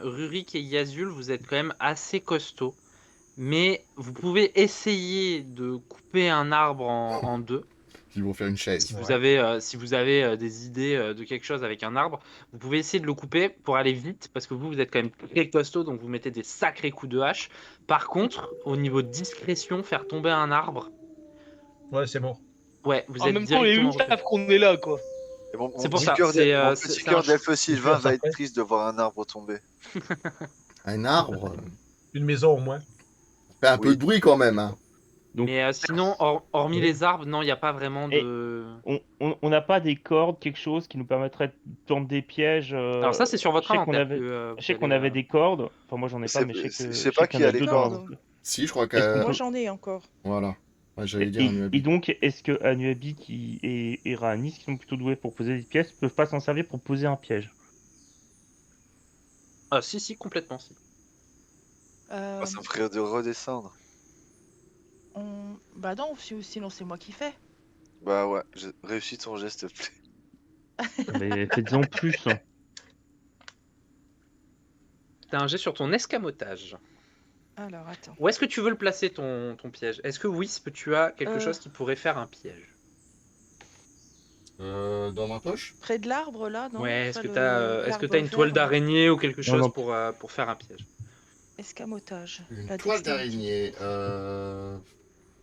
Rurik et Yazul, vous êtes quand même assez costauds. Mais vous pouvez essayer de couper un arbre en deux. Ils vont faire une Si chaise. vous Ouais. avez des idées de quelque chose avec un arbre, vous pouvez essayer de le couper pour aller vite, parce que vous êtes quand même très costaud, donc vous mettez des sacrés coups de hache. Par contre, au niveau de discrétion, faire tomber un arbre, Ouais, c'est bon. ouais, vous En êtes même temps, les directement loups savent repéré. qu'on est là quoi. Et mon C'est pour petit ça, cœur c'est, mon c'est- petit c'est cœur un d'elfe Sylvain faire ça va être après. triste de voir un arbre tomber. Un arbre. Une maison au moins. Fait un Oui. peu de bruit quand même. Hein. Donc, Mais sinon, hormis les arbres, non, il n'y a pas vraiment Et- de... on n'a pas des cordes, quelque chose qui nous permettrait de tendre des pièges. Alors ça, c'est sur votre je sais qu'on inventaire avait- que Je sais vous qu'on allez, avait des cordes. Enfin, moi, j'en ai pas, mais Je je sais sais que pas qu'il qui y en a a les deux cordes. dans l'inventaire. Si, je crois Est-ce que. qu'on Moi j'en ai encore. Voilà. Ouais, j'allais dire un Et donc, est-ce que Anuabi et Raanis, qui sont plutôt doués pour poser des pièces, peuvent pas s'en servir pour poser un piège? Ah si, complètement, si. Euh, Ça me ferait de redescendre. Bah non, sinon c'est moi qui fais. Bah ouais, réussis ton geste, s'il te plaît. Mais faites-en plus. T'as un jet sur ton escamotage. Alors attends. Où est-ce que tu veux le placer, ton piège? Est-ce que Wisp, tu as quelque chose qui pourrait faire un piège? Dans ma poche. Près de l'arbre là, non? Ouais, est-ce Pas que t'as l'arbre une toile vert, d'araignée ou quelque chose non. pour faire un piège? Escamotage. Une La toile dextérité. d'araignée.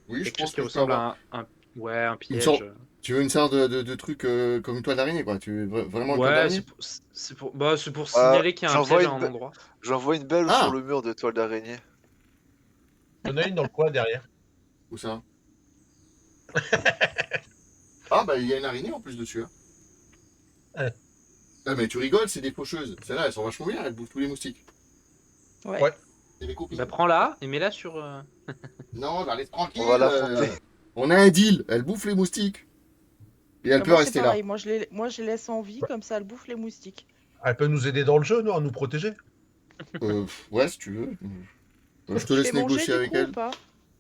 Oui, je Quelque pense chose qui que je peux ressemble avoir. à un piège. sorte- Tu veux une sorte de truc comme une toile d'araignée, quoi. Tu veux vraiment une toile Ouais, d'araignée? c'est pour signaler qu'il y a un j'envoie piège à une un endroit. J'en vois une belle Ah. sur le mur de toile d'araignée. Il y en a une dans le coin derrière. Où ça? Ah, bah, il y a une araignée en plus dessus. Hein. Ouais. Ah, mais tu rigoles, c'est des faucheuses. Celles-là, elles sont vachement bien, elles bouffent tous les moustiques. Ouais. Ouais. C'est mes copines. Bah prends-la et mets-la sur... Non, bah, laisse tranquille. On va l'affronter. On a un deal. Elle bouffe les moustiques. Et elle Bah, peut moi, c'est rester là. pareil. Moi je les laisse en vie, comme ça elle bouffe les moustiques. Elle peut nous aider dans le jeu, non, à nous protéger. Ouais, si tu veux. Je te Je laisse fais manger, négocier du avec coup, ou elle. pas?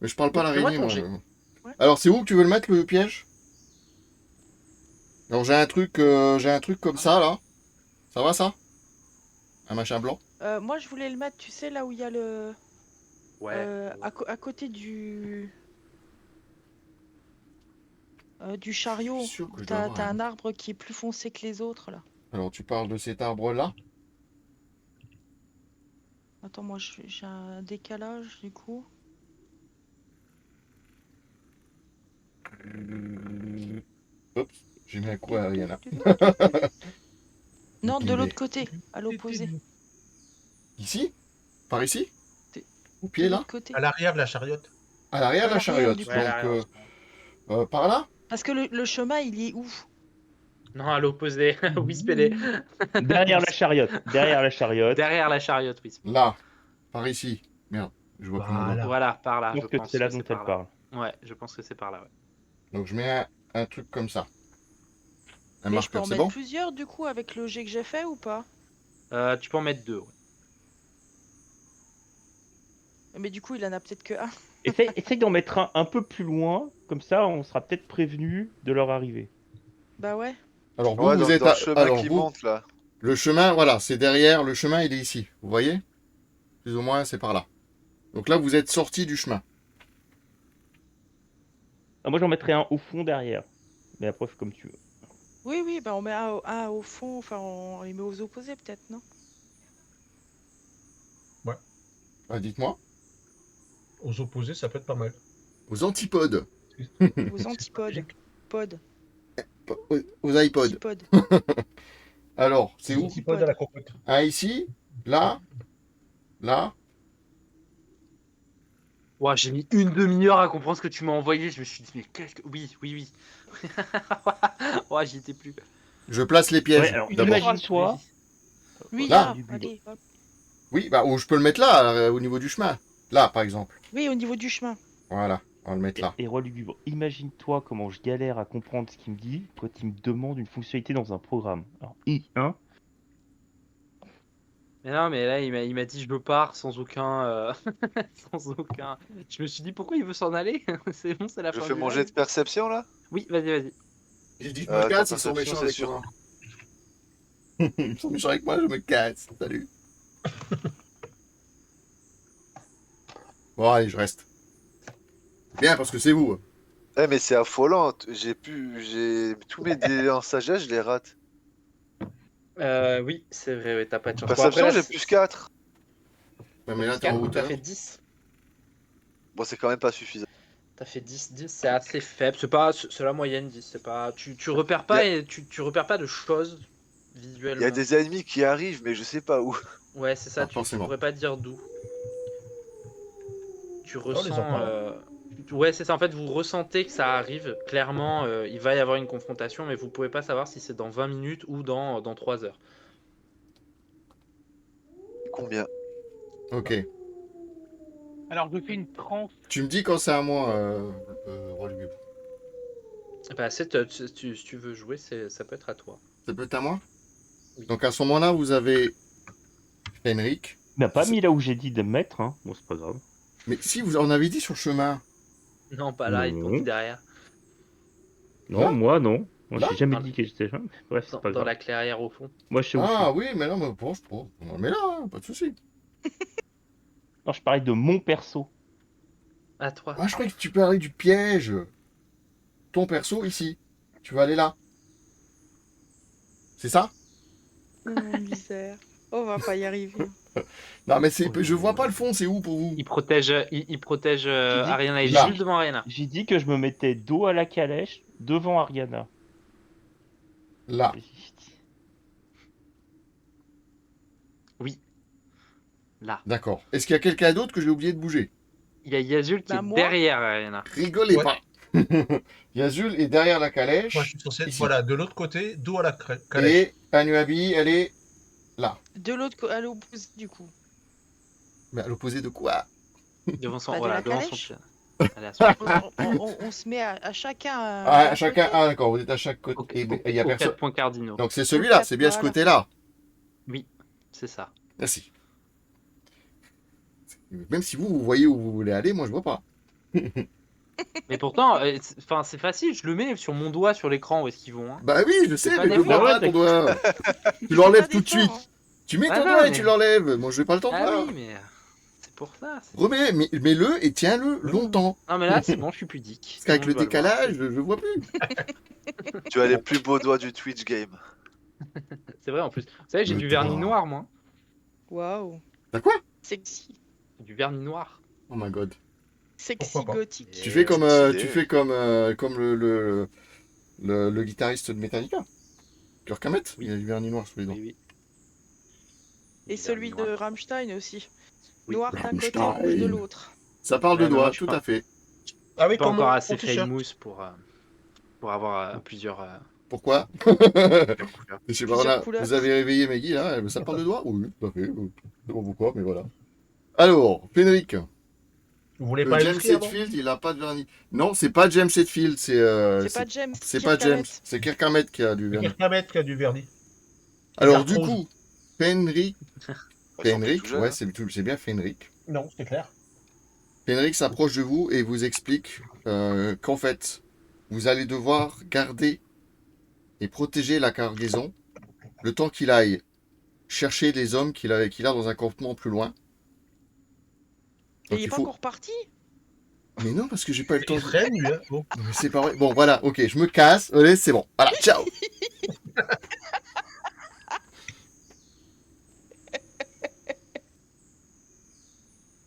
Mais je parle pas Fais-moi l'araignée, ton moi. jet. Ouais. Alors, c'est où que tu veux le mettre, le piège? Alors, j'ai un truc comme ça, là. Ça va, ça? Un machin blanc? Moi je voulais le mettre, tu sais, là où il y a le... Ouais. à côté du chariot. Je suis sûr que je dois T'as avoir un arbre qui est plus foncé que les autres là. Alors, tu parles de cet arbre-là? Attends, moi j'ai un décalage du coup. Oups, j'ai mis un coup à Ariana. Non, de Mais- l'autre côté, à l'opposé. Ici? Par ici? T'es- Au pied, De là? l'autre côté. À l'arrière de la chariote. À l'arrière de la À l'arrière, chariote. du coup. Ouais, à l'arrière. Donc, par là? Parce que le chemin il est où? Non, à l'opposé. Wisp, elle est Derrière la chariote. Derrière la chariote. derrière la chariote, Wisp. Là. Par ici. Merde, je vois plus mon Voilà. doigt. Voilà, par là, Je pense que c'est là dont elle par là. parle. Ouais, je pense que c'est par là, ouais. Donc, je mets un truc comme ça. Un Mais je peux marqueur, en c'est mettre bon? plusieurs du coup avec le jet que j'ai fait ou pas? Tu peux en mettre 2, ouais. Mais du coup il en a peut-être que un. Essaye d'en mettre un peu plus loin, comme ça on sera peut-être prévenu de leur arrivée. Bah ouais. Alors, vous, Ouais, vous dans, êtes dans le à... chemin Alors, qui vous, monte là. le chemin, voilà, c'est derrière. Le chemin, il est ici. Vous voyez? Plus ou moins, c'est par là. Donc là, vous êtes sorti du chemin. Ah, moi j'en mettrais un au fond derrière. Mais après, fais comme tu veux. Oui, bah on met un au fond, enfin on les met aux opposés peut-être, non? Ah, dites-moi. Aux opposés, ça peut être pas mal. Aux antipodes. Aux antipodes. Pod. Aux iPods. Antipodes. Alors, c'est où? Antipode à la cocotte. Un ici, là, là. Ouah, j'ai mis une demi-heure à comprendre ce que tu m'as envoyé. Je me suis dit, mais qu'est-ce que. Oui, oui, oui. Ouah, j'y étais plus. Je place les pièges. Ouais, alors, d'abord. imagine-toi. Oui, Là. là. Allez, hop. Oui, bah, ou je peux le mettre là, au niveau du chemin. Là, par exemple. Oui, au niveau du chemin. Voilà, on va le mettre là. Et Roi Lugubre, imagine-toi comment je galère à comprendre ce qu'il me dit quand il me demande une fonctionnalité dans un programme. Alors, I1, Mais non, mais là, il m'a dit, je pars sans aucun. Sans aucun. Je me suis dit, pourquoi il veut s'en aller? C'est bon, c'est la Je fin fais du mon live. jet de perception là. Oui, vas-y, vas-y. J'ai dit, je me casse, ils sont perception, méchants c'est avec sûr. moi. Ils sont méchants avec moi, je me casse. Salut. Bon, allez, je reste. Bien, parce que c'est vous. Eh mais c'est affolant. J'ai tous mes dés en sagesse, je les rate. Oui, c'est vrai, ouais, t'as pas de chance. Bon, Perception, après, là, j'ai plus 4. Ouais, mais là, t'es en T'as hauteur. fait 10. Bon, c'est quand même pas suffisant. T'as fait 10, c'est assez faible. C'est la moyenne 10. C'est pas, tu repères pas et tu repères pas de choses visuellement. Il y a des ennemis qui arrivent, mais je sais pas où. Ouais, c'est ça. Pas Tu forcément. pourrais pas dire d'où. Tu les ressens. entends. Ouais, c'est ça. En fait, vous ressentez que ça arrive. Clairement, il va y avoir une confrontation, mais vous pouvez pas savoir si c'est dans 20 minutes ou dans 3 heures. Combien? Ok. Alors je fais une transe. Tu me dis quand c'est à moi, Roi Lugubre. Bah, si tu veux jouer, ça peut être à toi. Ça peut être à moi? Oui. Donc à ce moment-là, vous avez Henrik. il m'a pas mis là où j'ai dit de me mettre, hein. Bon, c'est pas grave. Mais si, vous en avez dit sur le chemin. Non, pas là, ils t'ont Non. dit derrière. Non, Là moi, non. Moi, Là j'ai jamais Dans dit que j'étais là. mais Bref, c'est Dans, pas dans grave. la clairière au fond. Moi, je sais où je suis. Ah oui, mais là, bon, on le met là, hein, pas de souci. Non, je parlais de mon perso. À toi. Ah, je croyais que tu parlais du piège. Ton perso ici. Tu vas aller là. C'est ça? Oh, misère. On va pas y arriver. Non, mais je vois pas le fond, c'est où pour vous? Il protège J'ai dit- Ariana. Il est Là. juste devant Ariana. J'ai dit que je me mettais dos à la calèche devant Ariana. Là. Là. D'accord. Est-ce qu'il y a quelqu'un d'autre que j'ai oublié de bouger? Il y a Yazul qui Bah, est moi derrière Ariana. Rigolez Ouais. pas. Yazul est derrière la calèche. Moi, je suis censé être Ici. voilà, de l'autre côté, dos à la calèche. Et Anuabi, elle est là. De l'autre côté, à l'opposé du coup. Mais à l'opposé de quoi? Devant son, Bah, de voilà, la devant son calèche. chien. Elle est à son On se met à chacun. Ah, chacun. Ah, d'accord, vous êtes à chaque côté. Au- Et au- il y a aux personne. 4 points cardinaux. Donc c'est celui-là, c'est bien ce Voilà. côté-là. Oui, c'est ça. Merci. Même si vous voyez où vous voulez aller, moi je vois pas. Mais pourtant, c'est facile. Je le mets sur mon doigt sur l'écran où est-ce qu'ils vont. Hein. Bah oui, je sais, pas mais des je le vois fois, pas ouais, ton doigt. Tu Tu l'enlèves fais pas tout de suite. d'effort, hein. Tu mets Ah ton non, doigt et mais- tu l'enlèves. Moi je vais pas le temps de Ah voir. oui, mais c'est pour ça. Remets, mets-le et tiens-le longtemps. Non, mais là, c'est bon, je suis pudique. Parce qu'avec Tout le monde va voir. décalage, je vois plus. Tu as les plus beaux doigts du Twitch game. C'est vrai en plus. Vous savez, j'ai Le du vernis doigt. noir, moi. Waouh. T'as quoi? Sexy. J'ai du vernis noir. Oh my god. Sexy Pourquoi pas. gothique. Tu fais comme, stylé. comme le guitariste de Metallica. Kirk Hammett, Oui. il a du vernis noir sur les dents. Oui, oui. Et Du celui vernis de noir. Rammstein aussi. Oui. Noir d'un côté, Rammstein. rouge de l'autre. Ça parle de Ouais, mais doigts, moi, je tout parle. à fait. Ah oui, Pas comme encore mon assez fait t-shirt. mousse pour avoir plusieurs. Pourquoi? Plusieurs couleurs. Je sais pas, Plusieurs voilà, couleurs. vous avez réveillé Maggie là, ça parle de doigts? Oui, tout à fait. Je sais pas pourquoi, mais voilà. Alors, Fenric, Vous voulez pas James illustrer avant? Hetfield, il a pas de vernis. Non, c'est pas James Hetfield, c'est C'est pas James. c'est Kirk pas James, Hammett. c'est Kirk Hammett qui a du C'est vernis. quelqu'un mettre qui a du vernis. Alors du Arthrose. coup, Fenric, Bah, ils sont Fenric, tout jeunes, ouais, hein. c'est bien Fenric. Non, c'est clair. Fenric s'approche de vous et vous explique qu'en fait, vous allez devoir garder et protéger la cargaison le temps qu'il aille chercher les hommes qu'il a dans un campement plus loin. Et Donc, il est il pas faut- encore parti? Mais non, parce que j'ai pas eu le temps Il de... traîne, lui. Hein. Bon. Non, mais c'est pas vrai. Bon, voilà, ok, je me casse. Allez, c'est bon. Voilà, ciao.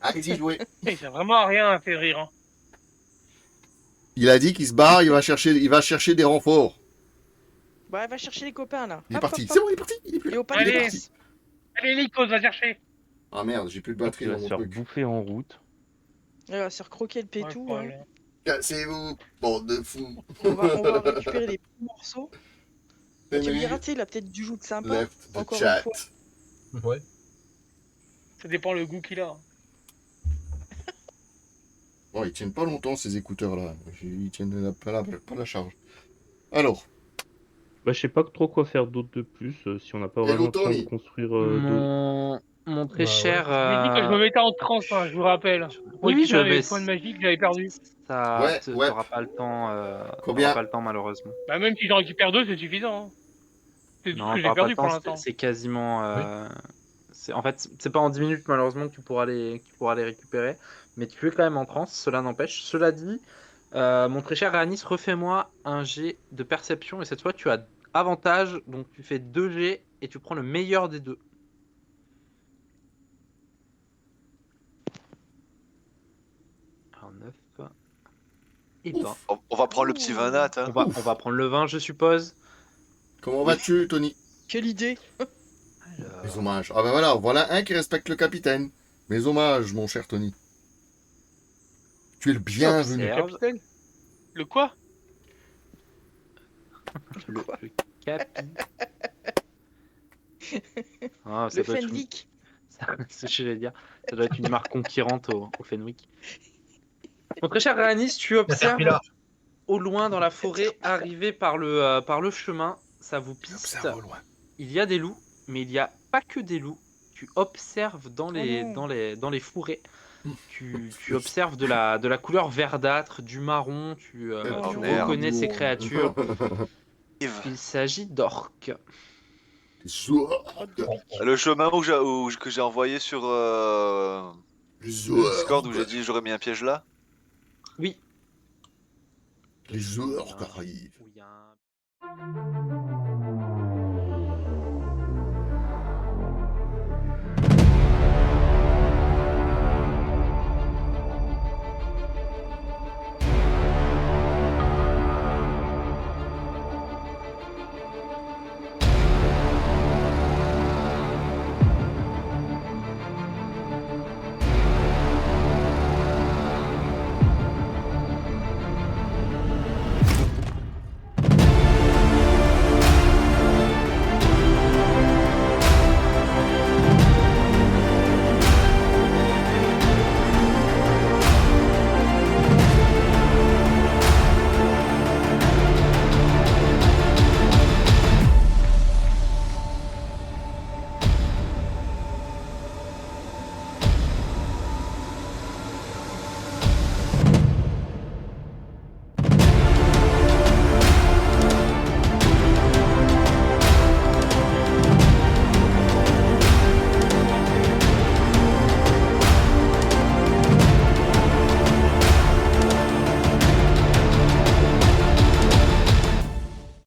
Allez-y, jouez. Il fait vraiment rien à faire rire. Hein. Il a dit qu'il se barre, il va chercher des renforts. Bah, va chercher les copains là. Il est Hop, parti. hop, C'est hop. bon, il est parti. Il est plus Et là. au pas Il est Allez. parti. Allez, Nikos, va chercher. Ah merde, j'ai plus de Donc, batterie il va dans se mon faire truc. bouffer en route. Il va se recroquer le pétou. Ouais, Hein. voilà. Cassez-vous, bande de fous. On va récupérer les petits morceaux. Tu me Henry diras, tu sais, il a peut-être du jus de sympa. left the Encore chat. une fois. Ouais. Ça dépend le goût qu'il a. Bon, ils tiennent pas longtemps ces écouteurs-là. Ils tiennent pas la charge. Alors, Bah, je sais pas trop quoi faire d'autre de plus si on n'a pas Hello, vraiment le temps de Tony. construire d'autres. Mon très Bah, ouais. cher. J'ai dit que je me mettais en transe, hein, je vous rappelle. Pour Oui, je récupérer les vais. points de magie que j'avais perdus. Ça, Ouais, ouais. t'auras pas le temps. Combien? T'auras pas le temps malheureusement. Bah, même si j'en récupère 2, c'est suffisant. Hein. C'est tout ce Non, que j'ai t'auras pas perdu le pour temps. l'instant. C'est quasiment. En fait, c'est pas en 10 minutes malheureusement que tu pourras les récupérer, mais tu es quand même en transe. Cela n'empêche. Cela dit, mon très cher Rhanis, refais-moi un jet de perception et cette fois tu as avantage, donc tu fais 2 jets et tu prends le meilleur des deux. Alors 9. Et ben, On va prendre le petit 20 nat. Hein. on va prendre le 20, je suppose. Comment vas-tu, Tony? Quelle idée. Alors, Mes hommages. Ah ben voilà un qui respecte le capitaine. Mes hommages, mon cher Tony. Tu es le bienvenu. Observe. Capitaine. Le quoi? le capi. Ah, ça Le doit être une- Fenwick. C'est ce que j'allais dire. Ça doit être une marque concurrente au Fenwick. Mon très cher Rhanis, tu observes Caterpillar. au loin dans la forêt, arrivé par le chemin, ça vous piste. Observe au loin. Il y a des loups, mais il n'y a pas que des loups. Tu observes dans les, non. dans les fourrés. Tu observes de la couleur verdâtre, du marron. Tu Oh, merde. reconnais ces créatures. Yves. Il s'agit d'orques. Le chemin que j'ai envoyé sur le Discord où j'ai dit j'aurais mis un piège là. Oui. Les orques arrivent. Où il y a un-